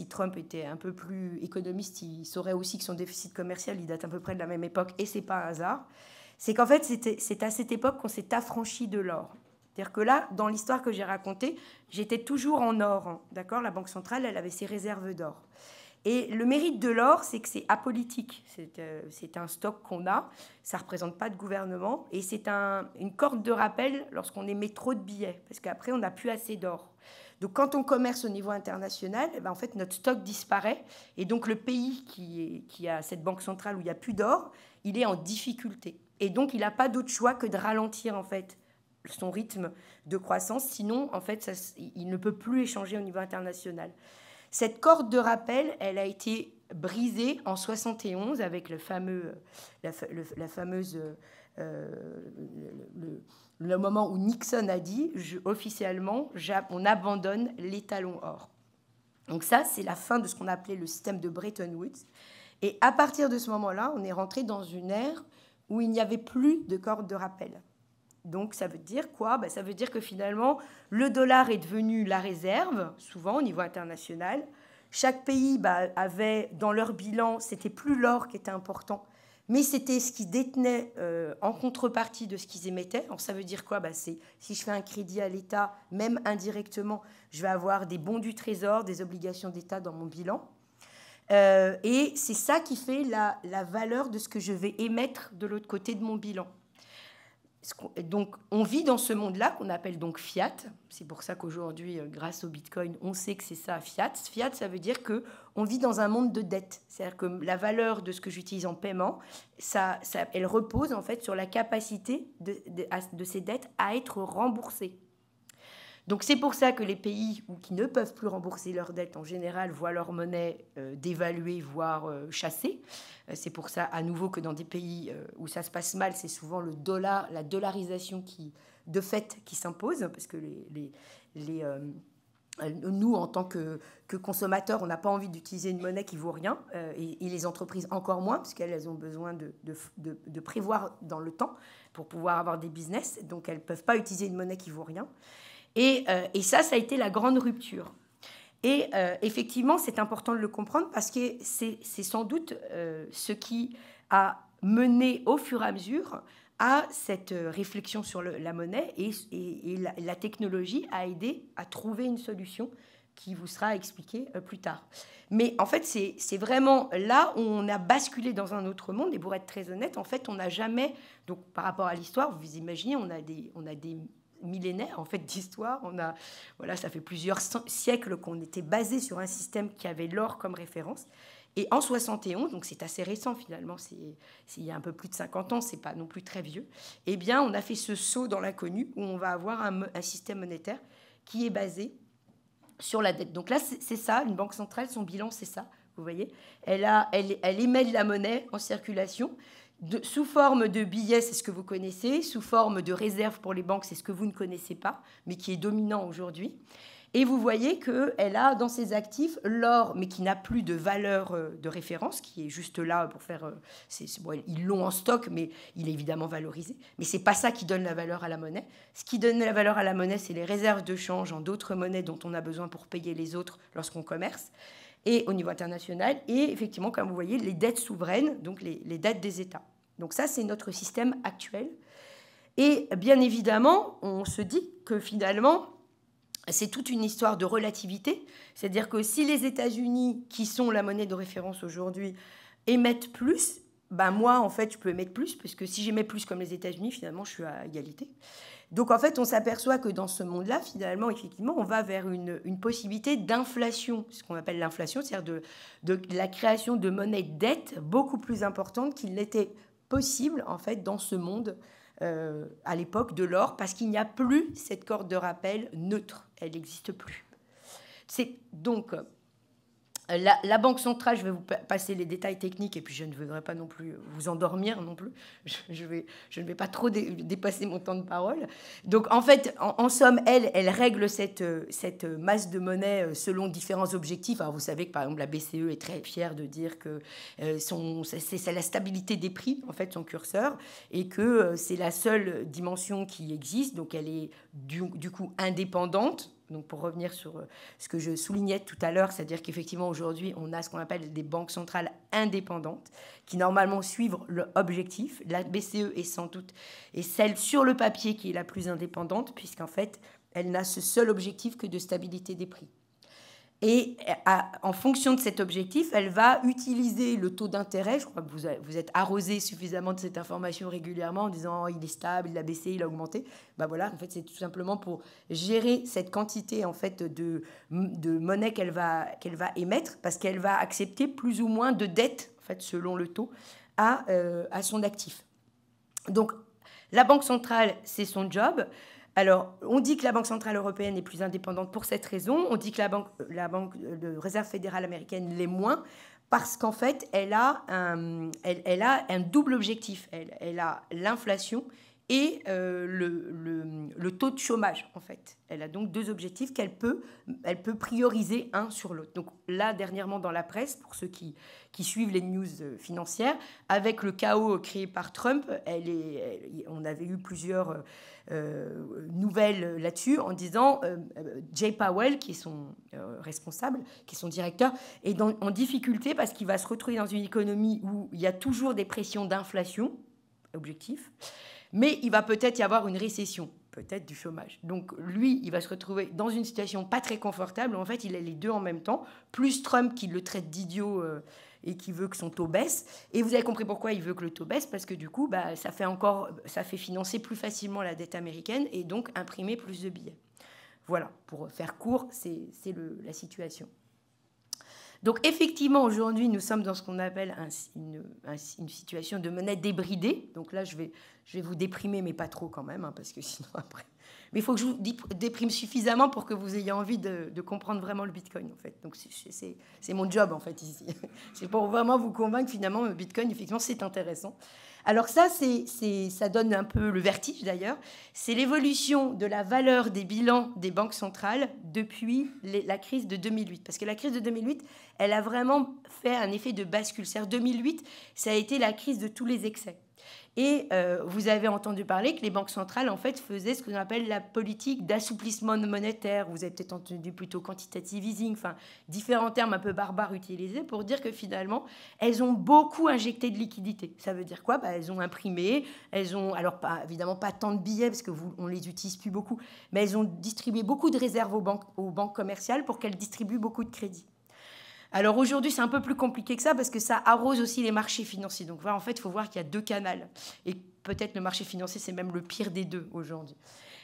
Trump était un peu plus économiste, il saurait aussi que son déficit commercial, il date à peu près de la même époque. Et ce n'est pas un hasard. C'est qu'en fait, c'est à cette époque qu'on s'est affranchi de l'or. C'est-à-dire que là, dans l'histoire que j'ai racontée, j'étais toujours en or. Hein, d'accord? La Banque centrale, elle avait ses réserves d'or. Et le mérite de l'or, c'est que c'est apolitique. C'est un stock qu'on a, ça ne représente pas de gouvernement, et c'est une corde de rappel lorsqu'on émet trop de billets, parce qu'après, on n'a plus assez d'or. Donc quand on commerce au niveau international, eh ben, en fait, notre stock disparaît, et donc le pays qui a cette banque centrale où il n'y a plus d'or, il est en difficulté. Et donc, il n'a pas d'autre choix que de ralentir, en fait, son rythme de croissance, sinon, en fait, il ne peut plus échanger au niveau international. Cette corde de rappel, elle a été brisée en 71 avec le moment où Nixon a dit officiellement on abandonne l'étalon or. Donc ça, c'est la fin de ce qu'on appelait le système de Bretton Woods. Et à partir de ce moment-là, on est rentré dans une ère où il n'y avait plus de corde de rappel. Donc, ça veut dire quoi? Ça veut dire que finalement, le dollar est devenu la réserve, souvent au niveau international. Chaque pays avait dans leur bilan, c'était plus l'or qui était important, mais c'était ce qu'ils détenaient en contrepartie de ce qu'ils émettaient. Alors, ça veut dire quoi? Si je fais un crédit à l'État, même indirectement, je vais avoir des bons du Trésor, des obligations d'État dans mon bilan. Et c'est ça qui fait la valeur de ce que je vais émettre de l'autre côté de mon bilan. Donc, on vit dans ce monde-là qu'on appelle donc fiat. C'est pour ça qu'aujourd'hui, grâce au Bitcoin, on sait que c'est ça, fiat. Fiat, ça veut dire qu'on vit dans un monde de dette. C'est-à-dire que la valeur de ce que j'utilise en paiement, elle repose en fait sur la capacité de ces dettes à être remboursées. Donc, c'est pour ça que les pays qui ne peuvent plus rembourser leurs dettes, en général, voient leur monnaie dévaluée, voire chassée. C'est pour ça, à nouveau, que dans des pays où ça se passe mal, c'est souvent la dollarisation de fait qui s'impose, parce que nous, en tant que consommateurs, on n'a pas envie d'utiliser une monnaie qui ne vaut rien, et les entreprises encore moins, parce qu'elles ont besoin de prévoir dans le temps pour pouvoir avoir des business, donc elles ne peuvent pas utiliser une monnaie qui ne vaut rien. Et ça a été la grande rupture. Et effectivement, c'est important de le comprendre parce que c'est sans doute ce qui a mené au fur et à mesure à cette réflexion sur la monnaie, et la technologie a aidé à trouver une solution qui vous sera expliquée plus tard. Mais en fait, c'est vraiment là où on a basculé dans un autre monde. Et pour être très honnête, en fait, on n'a jamais... Donc, par rapport à l'histoire, vous imaginez, on a des millénaires en fait d'histoire. Ça fait plusieurs siècles qu'on était basé sur un système qui avait l'or comme référence. Et en 71, donc c'est assez récent finalement, il y a un peu plus de 50 ans, c'est pas non plus très vieux, eh bien on a fait ce saut dans l'inconnu où on va avoir un système monétaire qui est basé sur la dette. Donc là, c'est ça, une banque centrale, son bilan, c'est ça, vous voyez. Elle émet de la monnaie en circulation, sous forme de billets, c'est ce que vous connaissez, sous forme de réserve pour les banques, c'est ce que vous ne connaissez pas, mais qui est dominant aujourd'hui. Et vous voyez qu'elle a dans ses actifs l'or, mais qui n'a plus de valeur de référence, qui est juste là pour faire... ils l'ont en stock, mais il est évidemment valorisé. Mais ce n'est pas ça qui donne la valeur à la monnaie. Ce qui donne la valeur à la monnaie, c'est les réserves de change en d'autres monnaies dont on a besoin pour payer les autres lorsqu'on commerce, et au niveau international, et effectivement, comme vous voyez, les dettes souveraines, donc les dettes des États. Donc ça, c'est notre système actuel. Et bien évidemment, on se dit que finalement, c'est toute une histoire de relativité. C'est-à-dire que si les États-Unis, qui sont la monnaie de référence aujourd'hui, émettent plus, ben moi, en fait, je peux émettre plus, parce que si j'émets plus comme les États-Unis, finalement, je suis à égalité. Donc, en fait, on s'aperçoit que dans ce monde-là, finalement, effectivement, on va vers une possibilité d'inflation, ce qu'on appelle l'inflation, c'est-à-dire de la création de monnaies de dette beaucoup plus importante qu'il n'était possible, en fait, dans ce monde à l'époque de l'or, parce qu'il n'y a plus cette corde de rappel neutre. Elle n'existe plus. C'est donc... La Banque centrale, je vais vous passer les détails techniques et puis je ne voudrais pas non plus vous endormir non plus. Je ne vais pas trop dépasser mon temps de parole. Donc en fait, en somme, elle règle cette masse de monnaie selon différents objectifs. Alors vous savez que par exemple la BCE est très fière de dire que c'est la stabilité des prix, en fait, son curseur, et que c'est la seule dimension qui existe. Donc elle est du coup indépendante. Donc pour revenir sur ce que je soulignais tout à l'heure, c'est-à-dire qu'effectivement aujourd'hui on a ce qu'on appelle des banques centrales indépendantes qui normalement suivent l'objectif. La BCE est sans doute celle sur le papier qui est la plus indépendante puisqu'en fait elle n'a ce seul objectif que de stabilité des prix. Et en fonction de cet objectif, elle va utiliser le taux d'intérêt. Je crois que vous êtes arrosé suffisamment de cette information régulièrement en disant oh, il est stable, il a baissé, il a augmenté. Ben voilà, en fait, c'est tout simplement pour gérer cette quantité en fait de monnaie qu'elle va émettre, parce qu'elle va accepter plus ou moins de dettes, en fait, selon le taux, à son actif. Donc, la Banque centrale, c'est son job. Alors, on dit que la Banque centrale européenne est plus indépendante pour cette raison. On dit que la banque de réserve fédérale américaine l'est moins parce qu'en fait, elle a un double objectif. Elle a l'inflation et le taux de chômage, en fait. Elle a donc deux objectifs elle peut prioriser un sur l'autre. Donc là, dernièrement, dans la presse, pour ceux qui suivent les news financières, avec le chaos créé par Trump, on avait eu plusieurs nouvelles là-dessus en disant Jay Powell, qui est son responsable, qui est son directeur, est en difficulté parce qu'il va se retrouver dans une économie où il y a toujours des pressions d'inflation, objectif, mais il va peut-être y avoir une récession, peut-être du chômage. Donc lui, il va se retrouver dans une situation pas très confortable. En fait, il a les deux en même temps, plus Trump qui le traite d'idiot et qui veut que son taux baisse. Et vous avez compris pourquoi il veut que le taux baisse, parce que du coup, ça fait financer plus facilement la dette américaine et donc imprimer plus de billets. Voilà, pour faire court, c'est la situation. Donc effectivement, aujourd'hui, nous sommes dans ce qu'on appelle une situation de monnaie débridée. Donc là, je vais vous déprimer, mais pas trop quand même, hein, parce que sinon après... Mais il faut que je vous déprime suffisamment pour que vous ayez envie de comprendre vraiment le Bitcoin, en fait. Donc c'est mon job, en fait, ici. C'est pour vraiment vous convaincre, finalement, le Bitcoin, effectivement, c'est intéressant. Alors ça, ça donne un peu le vertige, d'ailleurs. C'est l'évolution de la valeur des bilans des banques centrales depuis la crise de 2008. Parce que la crise de 2008, elle a vraiment fait un effet de bascule. C'est-à-dire 2008, ça a été la crise de tous les excès. Et vous avez entendu parler que les banques centrales, en fait, faisaient ce qu'on appelle la politique d'assouplissement monétaire. Vous avez peut-être entendu plutôt quantitative easing, enfin, différents termes un peu barbares utilisés pour dire que finalement, elles ont beaucoup injecté de liquidités. Ça veut dire quoi ? Elles ont imprimé, elles ont, alors évidemment pas tant de billets parce qu'on les utilise plus beaucoup, mais elles ont distribué beaucoup de réserves aux banques commerciales pour qu'elles distribuent beaucoup de crédits. Alors aujourd'hui, c'est un peu plus compliqué que ça parce que ça arrose aussi les marchés financiers. Donc voilà, en fait, il faut voir qu'il y a deux canaux. Et peut-être le marché financier, c'est même le pire des deux aujourd'hui.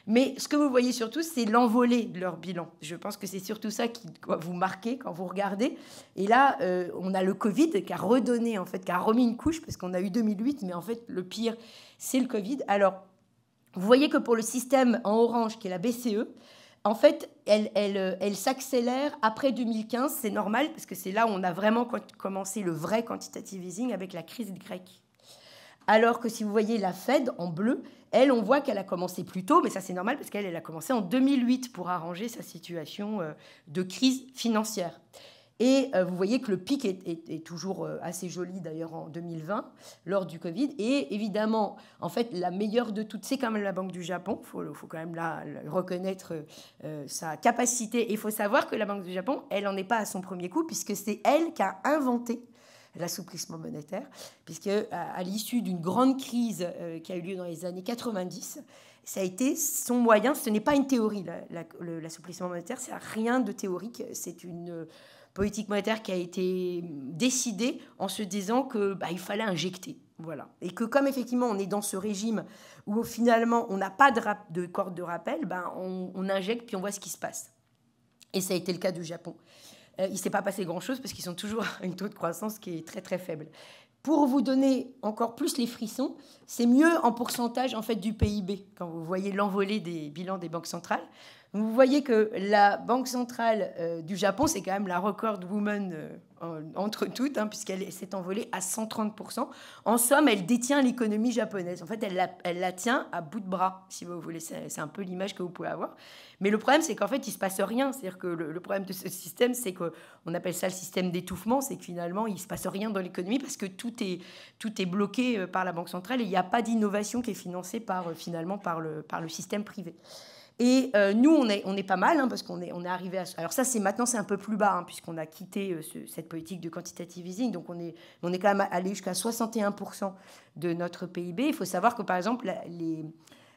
Mais ce que vous voyez surtout, c'est l'envolée de leur bilan. Je pense que c'est surtout ça qui doit vous marquer quand vous regardez. Et là, on a le Covid qui a redonné, en fait, qui a remis une couche parce qu'on a eu 2008, mais en fait, le pire, c'est le Covid. Alors, vous voyez que pour le système en orange, qui est la BCE, en fait, elle s'accélère après 2015, c'est normal, parce que c'est là où on a vraiment commencé le vrai quantitative easing avec la crise grecque. Alors que si vous voyez la Fed en bleu, elle, on voit qu'elle a commencé plus tôt, mais ça c'est normal, parce qu'elle a commencé en 2008 pour arranger sa situation de crise financière. Et vous voyez que le pic est toujours assez joli, d'ailleurs, en 2020, lors du Covid. Et évidemment, en fait, la meilleure de toutes, c'est quand même la Banque du Japon. Il faut quand même reconnaître sa capacité. Et il faut savoir que la Banque du Japon, elle n'en est pas à son premier coup, puisque c'est elle qui a inventé l'assouplissement monétaire, puisque à l'issue d'une grande crise qui a eu lieu dans les années 90, ça a été son moyen. Ce n'est pas une théorie, l'assouplissement monétaire, c'est rien de théorique. C'est une politique monétaire qui a été décidée en se disant que il fallait injecter. Voilà. Et que comme effectivement on est dans ce régime où finalement on n'a pas de corde de rappel, on injecte puis on voit ce qui se passe. Et ça a été le cas du Japon. Il ne s'est pas passé grand-chose parce qu'ils sont toujours à un taux de croissance qui est très très faible. Pour vous donner encore plus les frissons, c'est mieux en pourcentage en fait du PIB. Quand vous voyez l'envolée des bilans des banques centrales, vous voyez que la banque centrale du Japon, c'est quand même la record woman entre toutes, puisqu'elle s'est envolée à 130%. En somme, elle détient l'économie japonaise. En fait, elle la tient à bout de bras, si vous voulez. C'est un peu l'image que vous pouvez avoir. Mais le problème, c'est qu'en fait, il ne se passe rien. C'est-à-dire que le problème de ce système, c'est qu'on appelle ça le système d'étouffement. C'est que finalement, il ne se passe rien dans l'économie parce que tout est bloqué par la Banque centrale et il n'y a pas d'innovation qui est financée finalement par le système privé. Et nous, on est pas mal, parce qu'on est arrivé à... Alors ça, maintenant, c'est un peu plus bas, puisqu'on a quitté cette politique de quantitative easing. Donc, on est quand même allé jusqu'à 61% de notre PIB. Il faut savoir que, par exemple,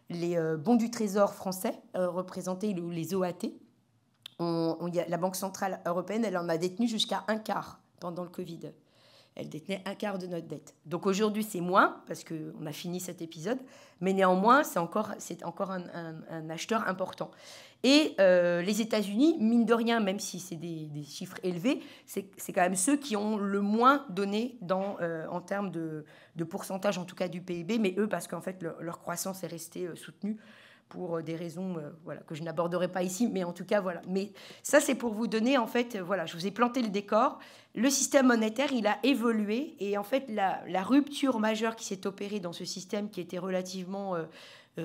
les bons du Trésor français, représentés, les OAT, la Banque centrale européenne, elle en a détenu jusqu'à un quart pendant le Covid. Elle détenait un quart de notre dette. Donc aujourd'hui, c'est moins, parce qu'on a fini cet épisode, mais néanmoins, c'est encore un acheteur important. Et les États-Unis, mine de rien, même si c'est des chiffres élevés, c'est quand même ceux qui ont le moins donné en termes de pourcentage, en tout cas du PIB, mais eux, parce qu'en fait, leur croissance est restée soutenue pour des raisons que je n'aborderai pas ici, mais en tout cas, voilà. Mais ça, c'est pour vous donner, en fait, je vous ai planté le décor. Le système monétaire, il a évolué, et en fait, la rupture majeure qui s'est opérée dans ce système, qui était relativement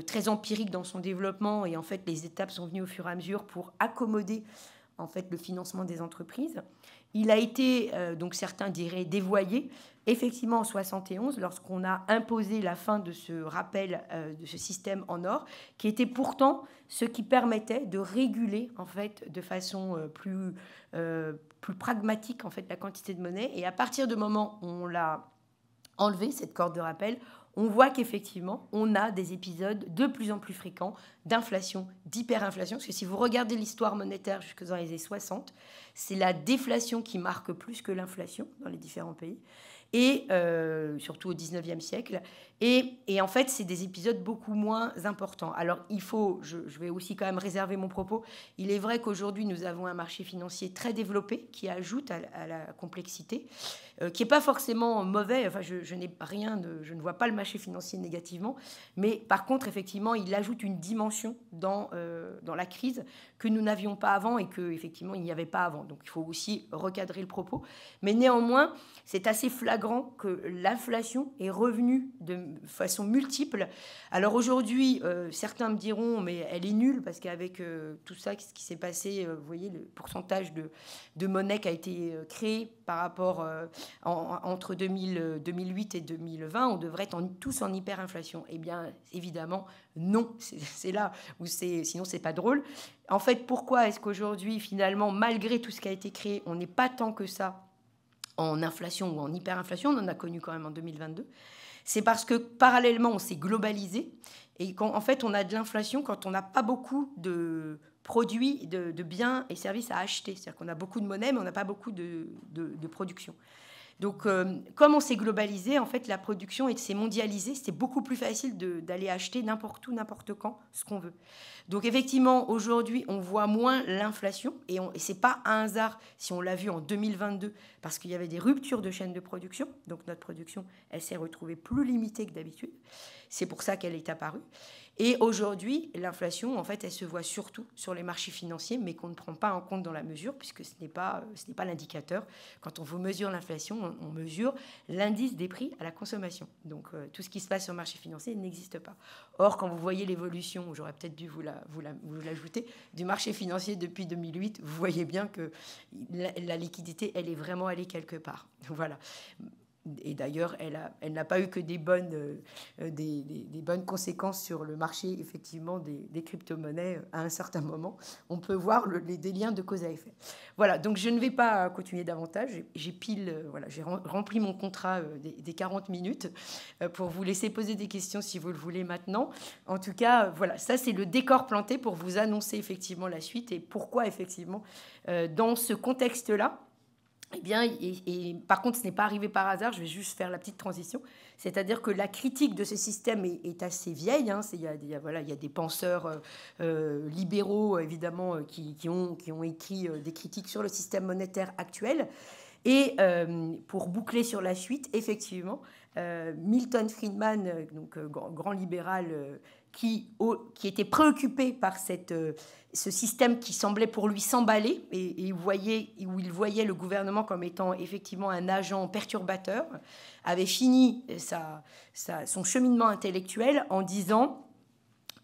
très empirique dans son développement, et en fait, les étapes sont venues au fur et à mesure pour accommoder, en fait, le financement des entreprises. Il a été, donc certains diraient, dévoyé, effectivement en 1971, lorsqu'on a imposé la fin de ce rappel de ce système en or, qui était pourtant ce qui permettait de réguler, en fait, de façon plus pragmatique, en fait, la quantité de monnaie. Et à partir du moment où on l'a enlevé, cette corde de rappel, on voit qu'effectivement, on a des épisodes de plus en plus fréquents d'inflation, d'hyperinflation. Parce que si vous regardez l'histoire monétaire jusque dans les années 60, c'est la déflation qui marque plus que l'inflation dans les différents pays, et surtout au 19e siècle. Et en fait, c'est des épisodes beaucoup moins importants. Alors, je vais aussi quand même réserver mon propos. Il est vrai qu'aujourd'hui, nous avons un marché financier très développé qui ajoute à la complexité, qui n'est pas forcément mauvais. Enfin, je ne vois pas le marché financier négativement. Mais par contre, effectivement, il ajoute une dimension dans la crise que nous n'avions pas avant et qu'effectivement, il n'y avait pas avant. Donc, il faut aussi recadrer le propos. Mais néanmoins, c'est assez flagrant que l'inflation est revenue de façon multiple. Alors aujourd'hui, certains me diront, mais elle est nulle, parce qu'avec tout ça, ce qui s'est passé, vous voyez, le pourcentage de monnaie qui a été créé par rapport entre 2008 et 2020, on devrait être tous en hyperinflation. Eh bien, évidemment, non. C'est là où sinon, c'est pas drôle. En fait, pourquoi est-ce qu'aujourd'hui, finalement, malgré tout ce qui a été créé, on n'est pas tant que ça en inflation ou en hyperinflation? On en a connu quand même en 2022. C'est parce que parallèlement, on s'est globalisé et qu'en fait, on a de l'inflation quand on n'a pas beaucoup de produits, de biens et services à acheter. C'est-à-dire qu'on a beaucoup de monnaie, mais on n'a pas beaucoup de production. Donc, comme on s'est globalisé, en fait, la production s'est mondialisée. C'est beaucoup plus facile d'aller acheter n'importe où, n'importe quand, ce qu'on veut. Donc, effectivement, aujourd'hui, on voit moins l'inflation. Et ce n'est pas un hasard si on l'a vu en 2022, parce qu'il y avait des ruptures de chaînes de production. Donc, notre production, elle s'est retrouvée plus limitée que d'habitude. C'est pour ça qu'elle est apparue. Et aujourd'hui, l'inflation, en fait, elle se voit surtout sur les marchés financiers, mais qu'on ne prend pas en compte dans la mesure, puisque ce n'est pas l'indicateur. Quand on vous mesure l'inflation, on mesure l'indice des prix à la consommation. Donc, tout ce qui se passe sur le marché financier n'existe pas. Or, quand vous voyez l'évolution, j'aurais peut-être dû vous l'ajouter, du marché financier depuis 2008, vous voyez bien que la liquidité, elle est vraiment allée quelque part. Voilà. Et d'ailleurs, elle n'a pas eu que des bonnes conséquences sur le marché, effectivement, des crypto-monnaies à un certain moment. On peut voir des liens de cause à effet. Voilà, donc je ne vais pas continuer davantage. J'ai rempli mon contrat des 40 minutes pour vous laisser poser des questions si vous le voulez maintenant. En tout cas, voilà, ça c'est le décor planté pour vous annoncer effectivement la suite et pourquoi effectivement, dans ce contexte-là, eh bien, et par contre, ce n'est pas arrivé par hasard, je vais juste faire la petite transition. C'est-à-dire que la critique de ce système est assez vieille. Hein. Il y a des penseurs libéraux, évidemment, qui ont écrit des critiques sur le système monétaire actuel. Et pour boucler sur la suite, effectivement, Milton Friedman, donc grand libéral, qui était préoccupé par ce système qui semblait pour lui s'emballer et où il voyait le gouvernement comme étant effectivement un agent perturbateur, avait fini son cheminement intellectuel en disant,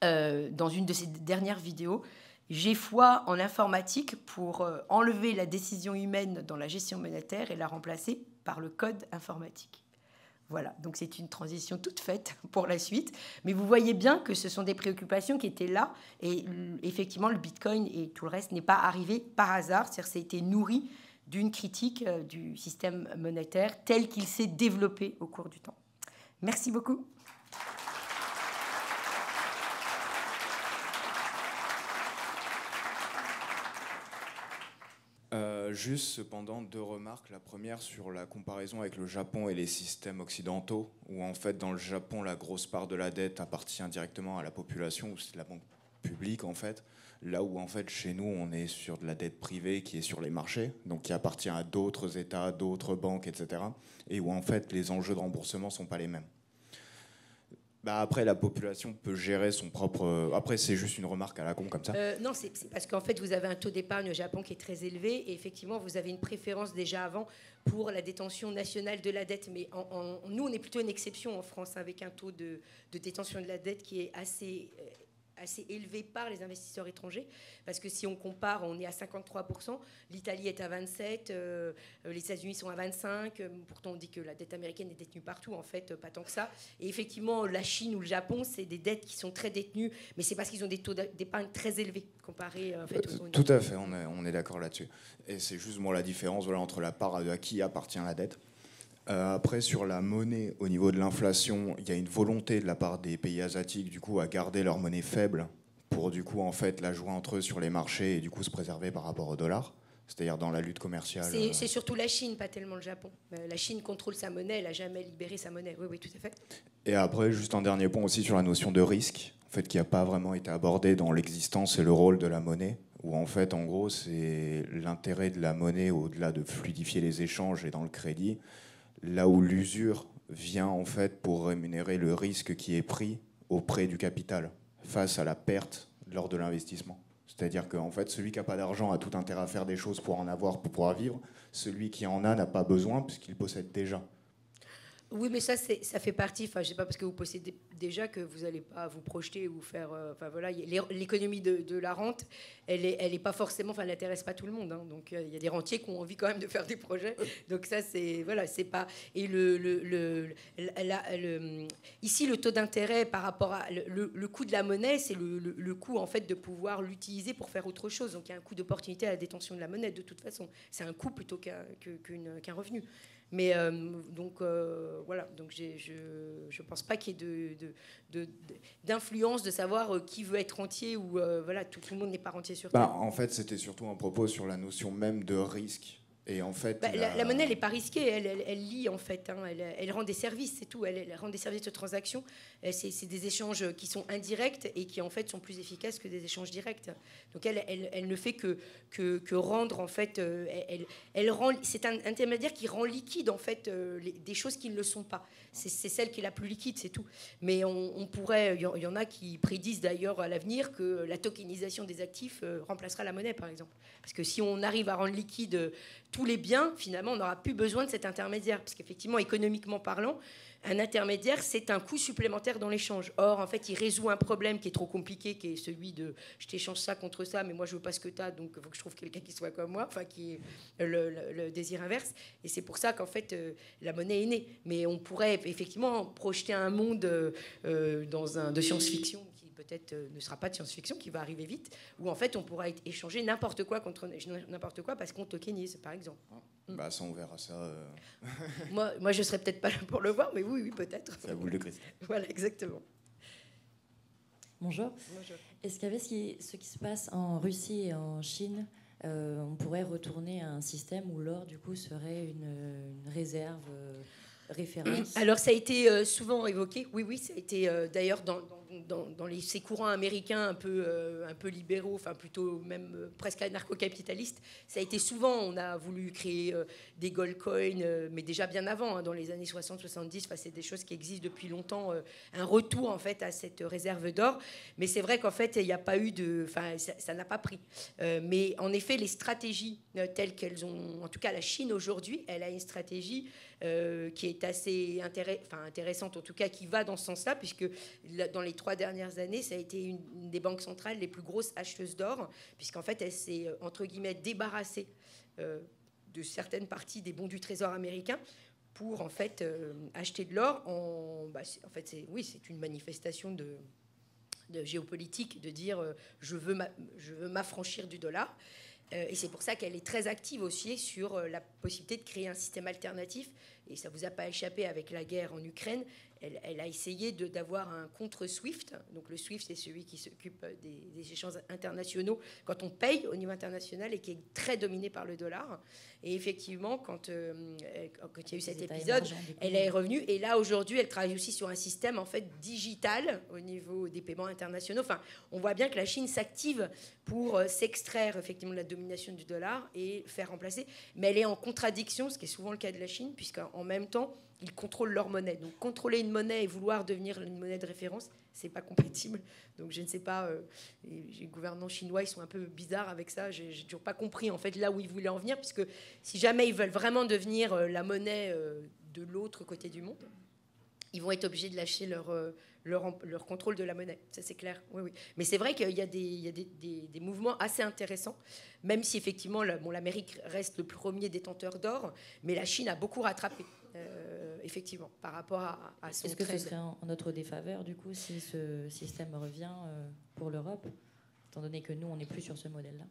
dans une de ses dernières vidéos, « J'ai foi en l'informatique pour enlever la décision humaine dans la gestion monétaire et la remplacer par le code informatique. » Voilà, donc c'est une transition toute faite pour la suite. Mais vous voyez bien que ce sont des préoccupations qui étaient là. Et effectivement, le Bitcoin et tout le reste n'est pas arrivé par hasard. C'est-à-dire que ça a été nourri d'une critique du système monétaire tel qu'il s'est développé au cours du temps. Merci beaucoup. Juste cependant 2 remarques. La première sur la comparaison avec le Japon et les systèmes occidentaux, où en fait dans le Japon la grosse part de la dette appartient directement à la population, où c'est la banque publique en fait, là où en fait chez nous on est sur de la dette privée qui est sur les marchés, donc qui appartient à d'autres États, d'autres banques, etc. Et où en fait les enjeux de remboursement sont pas les mêmes. Après, la population peut gérer son propre... Après, c'est juste une remarque à la con, comme ça. Non, c'est parce qu'en fait, vous avez un taux d'épargne au Japon qui est très élevé. Et effectivement, vous avez une préférence déjà avant pour la détention nationale de la dette. Mais nous, on est plutôt une exception en France, avec un taux de détention de la dette qui est assez élevé par les investisseurs étrangers, parce que si on compare, on est à 53%, l'Italie est à 27%, les États-Unis sont à 25%, pourtant on dit que la dette américaine est détenue partout, en fait, pas tant que ça. Et effectivement, la Chine ou le Japon, c'est des dettes qui sont très détenues, mais c'est parce qu'ils ont des taux d'épargne très élevés comparés en fait, aux... Tout à fait, on est d'accord là-dessus. Et c'est juste la différence entre la part à qui appartient la dette. Après, sur la monnaie, au niveau de l'inflation, il y a une volonté de la part des pays asiatiques du coup, à garder leur monnaie faible pour du coup, en fait, la jouer entre eux sur les marchés et du coup se préserver par rapport au dollar, c'est-à-dire dans la lutte commerciale. C'est surtout la Chine, pas tellement le Japon. La Chine contrôle sa monnaie, elle n'a jamais libéré sa monnaie. Oui, tout à fait. Et après, juste un dernier point aussi sur la notion de risque, en fait, qui n'a pas vraiment été abordé dans l'existence et le rôle de la monnaie, où en fait, en gros, c'est l'intérêt de la monnaie au-delà de fluidifier les échanges et dans le crédit, là où l'usure vient en fait pour rémunérer le risque qui est pris auprès du capital face à la perte lors de l'investissement. C'est-à-dire qu'en fait, celui qui n'a pas d'argent a tout intérêt à faire des choses pour en avoir, pour pouvoir vivre. Celui qui en a n'a pas besoin puisqu'il possède déjà. Oui, mais ça fait partie. Enfin, je sais pas parce que vous possédez déjà que vous n'allez pas vous projeter ou faire. Enfin voilà, l'économie de la rente, elle est pas forcément. Enfin, elle n'intéresse pas tout le monde. Hein, donc il y a des rentiers qui ont envie quand même de faire des projets. Donc ça, c'est voilà, c'est pas. Et ici, le taux d'intérêt par rapport à le coût de la monnaie, c'est le coût en fait de pouvoir l'utiliser pour faire autre chose. Donc il y a un coût d'opportunité à la détention de la monnaie de toute façon. C'est un coût plutôt qu'un revenu. Mais voilà, donc je pense pas qu'il y ait d'influence de savoir qui veut être rentier ou voilà, tout le monde n'est pas rentier sur Terre. En fait, c'était surtout un propos sur la notion même de risque. Et en fait, la monnaie, elle n'est pas risquée, elle lie en fait, hein, elle rend des services, c'est tout, elle rend des services de transaction. C'est des échanges qui sont indirects et qui en fait sont plus efficaces que des échanges directs. Donc elle ne fait que rendre en fait, elle rend, c'est un intermédiaire qui rend liquide en fait des choses qui ne le sont pas. C'est celle qui est la plus liquide, c'est tout. Mais on pourrait, il y en a qui prédisent d'ailleurs à l'avenir que la tokenisation des actifs remplacera la monnaie par exemple. Parce que si on arrive à rendre liquide tous les biens, finalement, on n'aura plus besoin de cet intermédiaire. Parce qu'effectivement, économiquement parlant, un intermédiaire, c'est un coût supplémentaire dans l'échange. Or, en fait, il résout un problème qui est trop compliqué, qui est celui de je t'échange ça contre ça, mais moi, je veux pas ce que tu as, donc il faut que je trouve quelqu'un qui soit comme moi, enfin, qui est le désir inverse. Et c'est pour ça qu'en fait, la monnaie est née. Mais on pourrait effectivement projeter un monde de science-fiction qui peut-être ne sera pas de science-fiction, qui va arriver vite, où en fait, on pourra échanger n'importe quoi contre n'importe quoi parce qu'on tokenise, par exemple. Bah ça, on verra ça. Moi, je serais peut-être pas là pour le voir, mais oui, peut-être. C'est la boule de cristal. Voilà, exactement. Bonjour. Bonjour. Est-ce qu'avec ce qui se passe en Russie et en Chine, on pourrait retourner à un système où l'or, du coup, serait une réserve référence? Alors, ça a été souvent évoqué. Oui, ça a été d'ailleurs dans ces courants américains un peu libéraux, enfin plutôt même presque anarcho-capitalistes. Ça a été souvent, on a voulu créer des gold coins, mais déjà bien avant, dans les années 60-70. C'est des choses qui existent depuis longtemps, un retour en fait à cette réserve d'or. Mais c'est vrai qu'en fait, il n'y a pas eu ça n'a pas pris. Mais en effet, les stratégies telles qu'elles ont, en tout cas la Chine aujourd'hui, elle a une stratégie qui est assez intéressante, en tout cas qui va dans ce sens-là, puisque dans les 3 dernières années, ça a été une des banques centrales les plus grosses acheteuses d'or, puisqu'en fait, elle s'est, entre guillemets, débarrassée de certaines parties des bons du Trésor américain pour, en fait, acheter de l'or. C'est une manifestation de géopolitique, de dire je veux m'affranchir du dollar. Et c'est pour ça qu'elle est très active aussi sur la possibilité de créer un système alternatif. Et ça ne vous a pas échappé avec la guerre en Ukraine. Elle a essayé d'avoir un contre-SWIFT. Donc le SWIFT, c'est celui qui s'occupe des échanges internationaux quand on paye au niveau international et qui est très dominé par le dollar. Et effectivement, quand il y a eu cet épisode, elle est revenue. Et là, aujourd'hui, elle travaille aussi sur un système en fait digital au niveau des paiements internationaux. Enfin, on voit bien que la Chine s'active pour s'extraire effectivement de la domination du dollar et faire remplacer. Mais elle est en contradiction, ce qui est souvent le cas de la Chine, puisqu'en même temps, ils contrôlent leur monnaie. Donc contrôler une monnaie et vouloir devenir une monnaie de référence, c'est pas compatible. Donc je ne sais pas, les gouvernants chinois, ils sont un peu bizarres avec ça. J'ai toujours pas compris en fait là où ils voulaient en venir, puisque si jamais ils veulent vraiment devenir la monnaie de l'autre côté du monde, ils vont être obligés de lâcher leur contrôle de la monnaie. Ça, c'est clair. Oui. Mais c'est vrai qu'il y a des mouvements assez intéressants, même si effectivement l'Amérique reste le premier détenteur d'or, mais la Chine a beaucoup rattrapé. Effectivement, par rapport à son Est-ce que trade. ce serait en notre défaveur, du coup, si ce système revient pour l'Europe, étant donné que nous, on n'est plus sur ce modèle-là?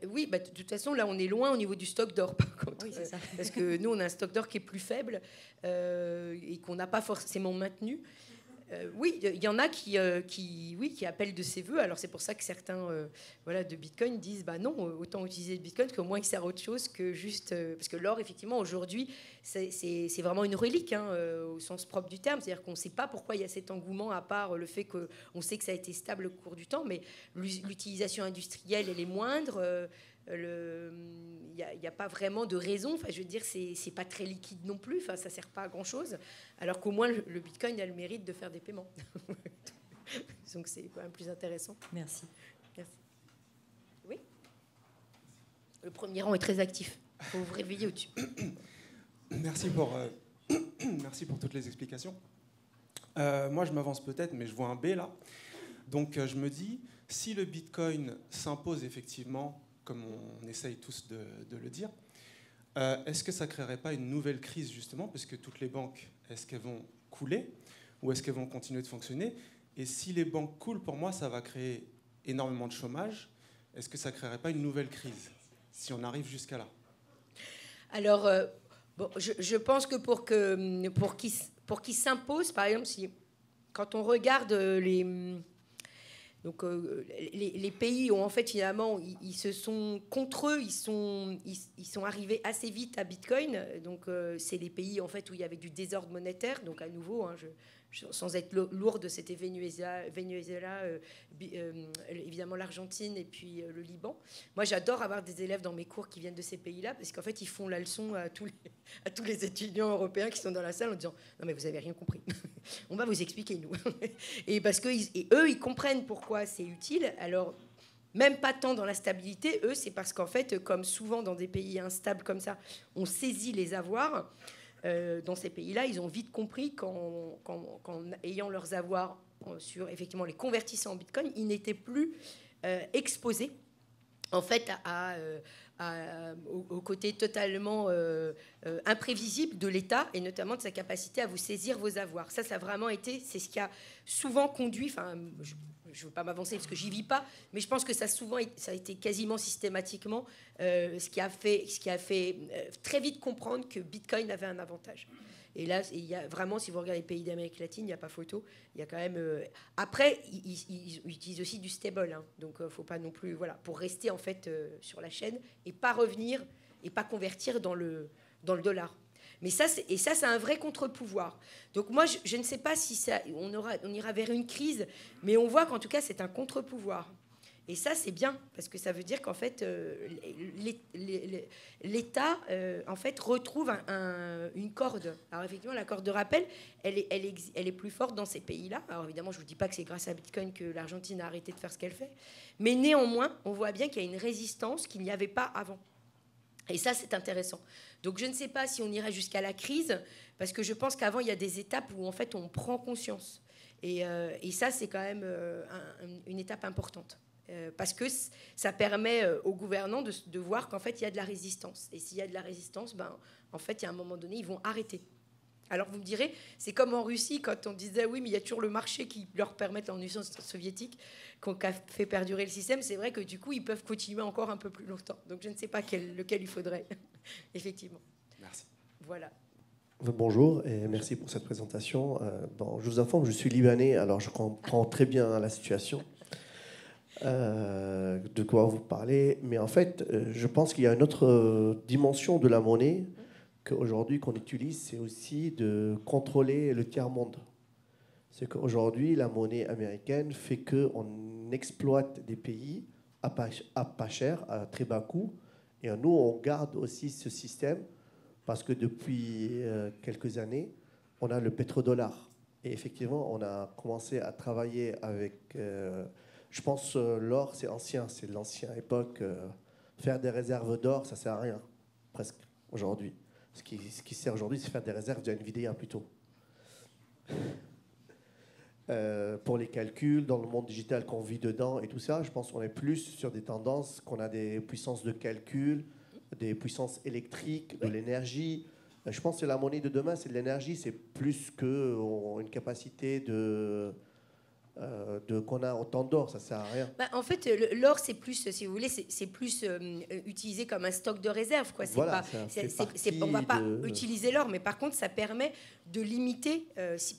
Oui, de toute façon, là, on est loin au niveau du stock d'or, par contre. Oui, c'est ça. Parce que nous, on a un stock d'or qui est plus faible et qu'on n'a pas forcément maintenu. Oui, il y en a qui appellent de ses voeux. Alors c'est pour ça que certains de Bitcoin disent non, autant utiliser le Bitcoin qu'au moins il sert à autre chose que juste... parce que l'or, effectivement, aujourd'hui, c'est vraiment une relique au sens propre du terme. C'est-à-dire qu'on ne sait pas pourquoi il y a cet engouement, à part le fait qu'on sait que ça a été stable au cours du temps, mais l'utilisation industrielle, elle est moindre. Il n'y a pas vraiment de raison. Enfin, je veux dire, c'est pas très liquide non plus. Enfin, ça sert pas à grand chose. Alors qu'au moins le Bitcoin a le mérite de faire des paiements. Donc c'est quand même plus intéressant. Merci. Oui. Le premier rang est très actif. Il faut vous réveiller au-dessus. Merci pour toutes les explications. Moi, je m'avance peut-être, mais je vois un B là. Donc, je me dis, si le Bitcoin s'impose effectivement, comme on essaye tous de le dire, est-ce que ça ne créerait pas une nouvelle crise, justement, parce que toutes les banques, est-ce qu'elles vont couler ou est-ce qu'elles vont continuer de fonctionner? Et si les banques coulent, pour moi, ça va créer énormément de chômage. Est-ce que ça ne créerait pas une nouvelle crise, si on arrive jusqu'à là? Alors, je pense que pour qu'il s'impose, par exemple, quand on regarde les pays où en fait finalement ils se sont contre eux, ils sont arrivés assez vite à Bitcoin. Donc c'est les pays en fait où il y avait du désordre monétaire. Donc à nouveau, sans être lourde, c'était Venezuela, évidemment l'Argentine et puis le Liban. Moi, j'adore avoir des élèves dans mes cours qui viennent de ces pays-là parce qu'en fait, ils font la leçon à tous les étudiants européens qui sont dans la salle en disant « Non, mais vous n'avez rien compris. On va vous expliquer, nous. » Et parce qu'eux, ils comprennent pourquoi c'est utile. Alors, même pas tant dans la stabilité, eux, c'est parce qu'en fait, comme souvent dans des pays instables comme ça, on saisit les avoirs. Dans ces pays-là, ils ont vite compris qu'en ayant leurs avoirs, effectivement, les convertissant en bitcoin, ils n'étaient plus exposés en fait au côté totalement imprévisible de l'État et notamment de sa capacité à vous saisir vos avoirs. Ça a vraiment été, c'est ce qui a souvent conduit, enfin, je ne veux pas m'avancer parce que j'y vis pas, mais je pense que ça a été quasiment systématiquement ce qui a fait très vite comprendre que Bitcoin avait un avantage. Et là, il y a vraiment, si vous regardez les pays d'Amérique latine, il n'y a pas photo. Il y a quand même. Après, ils utilisent aussi du stable, hein, donc faut pas non plus, voilà, pour rester en fait sur la chaîne et pas revenir et pas convertir dans le dollar. Mais ça, c'est un vrai contre-pouvoir. Donc moi, je ne sais pas si on ira vers une crise, mais on voit qu'en tout cas, c'est un contre-pouvoir. Et ça, c'est bien, parce que ça veut dire qu'en fait, l'État en fait, retrouve une corde. Alors effectivement, la corde de rappel, elle est plus forte dans ces pays-là. Alors évidemment, je ne vous dis pas que c'est grâce à Bitcoin que l'Argentine a arrêté de faire ce qu'elle fait. Mais néanmoins, on voit bien qu'il y a une résistance qu'il n'y avait pas avant. Et ça, c'est intéressant. Donc je ne sais pas si on irait jusqu'à la crise, parce que je pense qu'avant, il y a des étapes où en fait, on prend conscience. Et ça, c'est quand même une étape importante. Parce que ça permet aux gouvernants de voir qu'en fait, il y a de la résistance. Et s'il y a de la résistance, ben, en fait, il y a un moment donné, ils vont arrêter. Alors, vous me direz, c'est comme en Russie, quand on disait, oui, mais il y a toujours le marché qui leur permet, en Union soviétique, qu'on a fait perdurer le système. C'est vrai que du coup, ils peuvent continuer encore un peu plus longtemps. Donc, je ne sais pas lequel il faudrait, effectivement. Merci. Voilà. Bonjour et merci pour cette présentation. Je vous informe, je suis libanais, alors je comprends très bien la situation. De quoi vous parlez, mais en fait, je pense qu'il y a une autre dimension de la monnaie qu'aujourd'hui qu'on utilise, c'est aussi de contrôler le tiers-monde. C'est qu'aujourd'hui, la monnaie américaine fait qu'on exploite des pays à pas cher, à très bas coût, et nous, on garde aussi ce système parce que depuis quelques années, on a le pétrodollar. Et effectivement, on a commencé à travailler avec... je pense l'or, c'est ancien, c'est de l'ancienne époque. Faire des réserves d'or, ça ne sert à rien, presque, aujourd'hui. Ce qui sert aujourd'hui, c'est faire des réserves de NVIDIA plutôt. Pour les calculs, dans le monde digital qu'on vit dedans et tout ça, je pense qu'on est plus sur des tendances, qu'on a des puissances de calcul, des puissances électriques, de l'énergie. Je pense que la monnaie de demain, c'est de l'énergie, c'est plus qu'une capacité qu'on a autant d'or, ça sert à rien. Bah, en fait, l'or, c'est plus, si vous voulez, c'est plus utilisé comme un stock de réserve, quoi. Voilà, on ne va pas utiliser l'or, mais par contre, ça permet de limiter,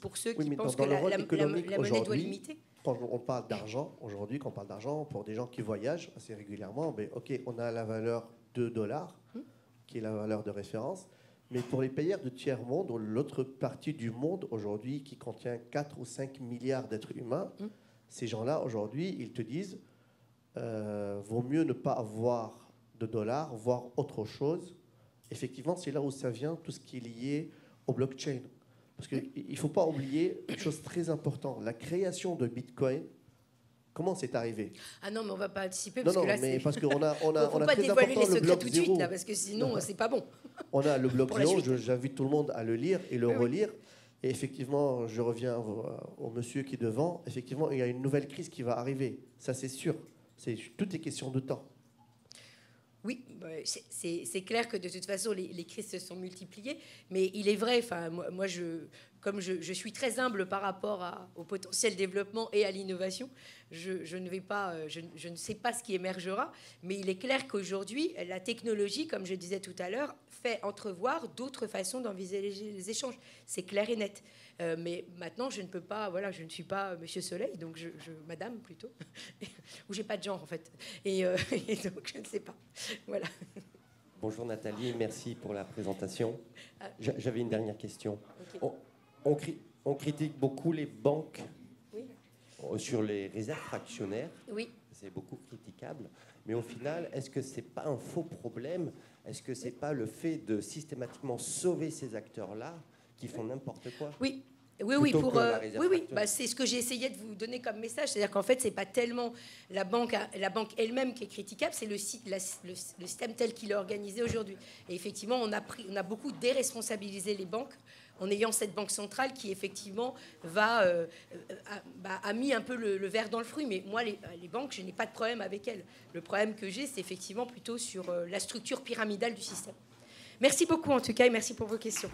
pour ceux qui pensent que la monnaie doit limiter. Quand on parle d'argent, aujourd'hui, quand on parle d'argent, pour des gens qui voyagent assez régulièrement, ben, OK, on a la valeur de $, qui est la valeur de référence. Mais pour les pays de tiers-monde, l'autre partie du monde aujourd'hui qui contient 4 ou 5 milliards d'êtres humains, ces gens-là, aujourd'hui, ils te disent vaut mieux ne pas avoir de dollars, voire autre chose. Effectivement, c'est là où ça vient, tout ce qui est lié au blockchain. Parce qu'il ne faut pas oublier une chose très importante. La création de Bitcoin, comment c'est arrivé? Ah non, mais on ne va pas anticiper. Parce que là, mais parce qu'on a, on a pas très dévoiler les secrets bloc tout de suite, zéro. là, parce que sinon, c'est pas bon. On a le bloc zéro, j'invite tout le monde à le lire et le relire. Et effectivement, je reviens au monsieur qui est devant. Effectivement, il y a une nouvelle crise qui va arriver. Ça, c'est sûr. Tout est question de temps. Oui, c'est clair que de toute façon, les crises se sont multipliées. Mais il est vrai, moi comme je suis très humble par rapport au potentiel développement et à l'innovation, je ne sais pas ce qui émergera. Mais il est clair qu'aujourd'hui, la technologie, comme je disais tout à l'heure, fait entrevoir d'autres façons d'envisager les échanges. C'est clair et net. Mais maintenant, je ne peux pas, voilà, je ne suis pas Monsieur Soleil, donc Madame plutôt, ou j'ai pas de genre en fait, et donc je ne sais pas, voilà. Bonjour Nathalie, merci pour la présentation. J'avais une dernière question. Okay. On critique beaucoup les banques oui. Sur les réserves fractionnaires. Oui. C'est beaucoup critiquable, mais au final, est-ce que c'est pas un faux problème? Est-ce que c'est pas le fait de systématiquement sauver ces acteurs-là qui font n'importe quoi? Oui, Oui, oui, c'est ce que j'ai essayé de vous donner comme message. C'est-à-dire qu'en fait, c'est pas tellement la banque elle-même qui est critiquable, c'est le système tel qu'il est organisé aujourd'hui. Et effectivement, on a beaucoup déresponsabilisé les banques en ayant cette banque centrale qui, effectivement, a mis un peu le verre dans le fruit. Mais moi, les banques, je n'ai pas de problème avec elles. Le problème que j'ai, c'est effectivement plutôt sur la structure pyramidale du système. Merci beaucoup, en tout cas, et merci pour vos questions.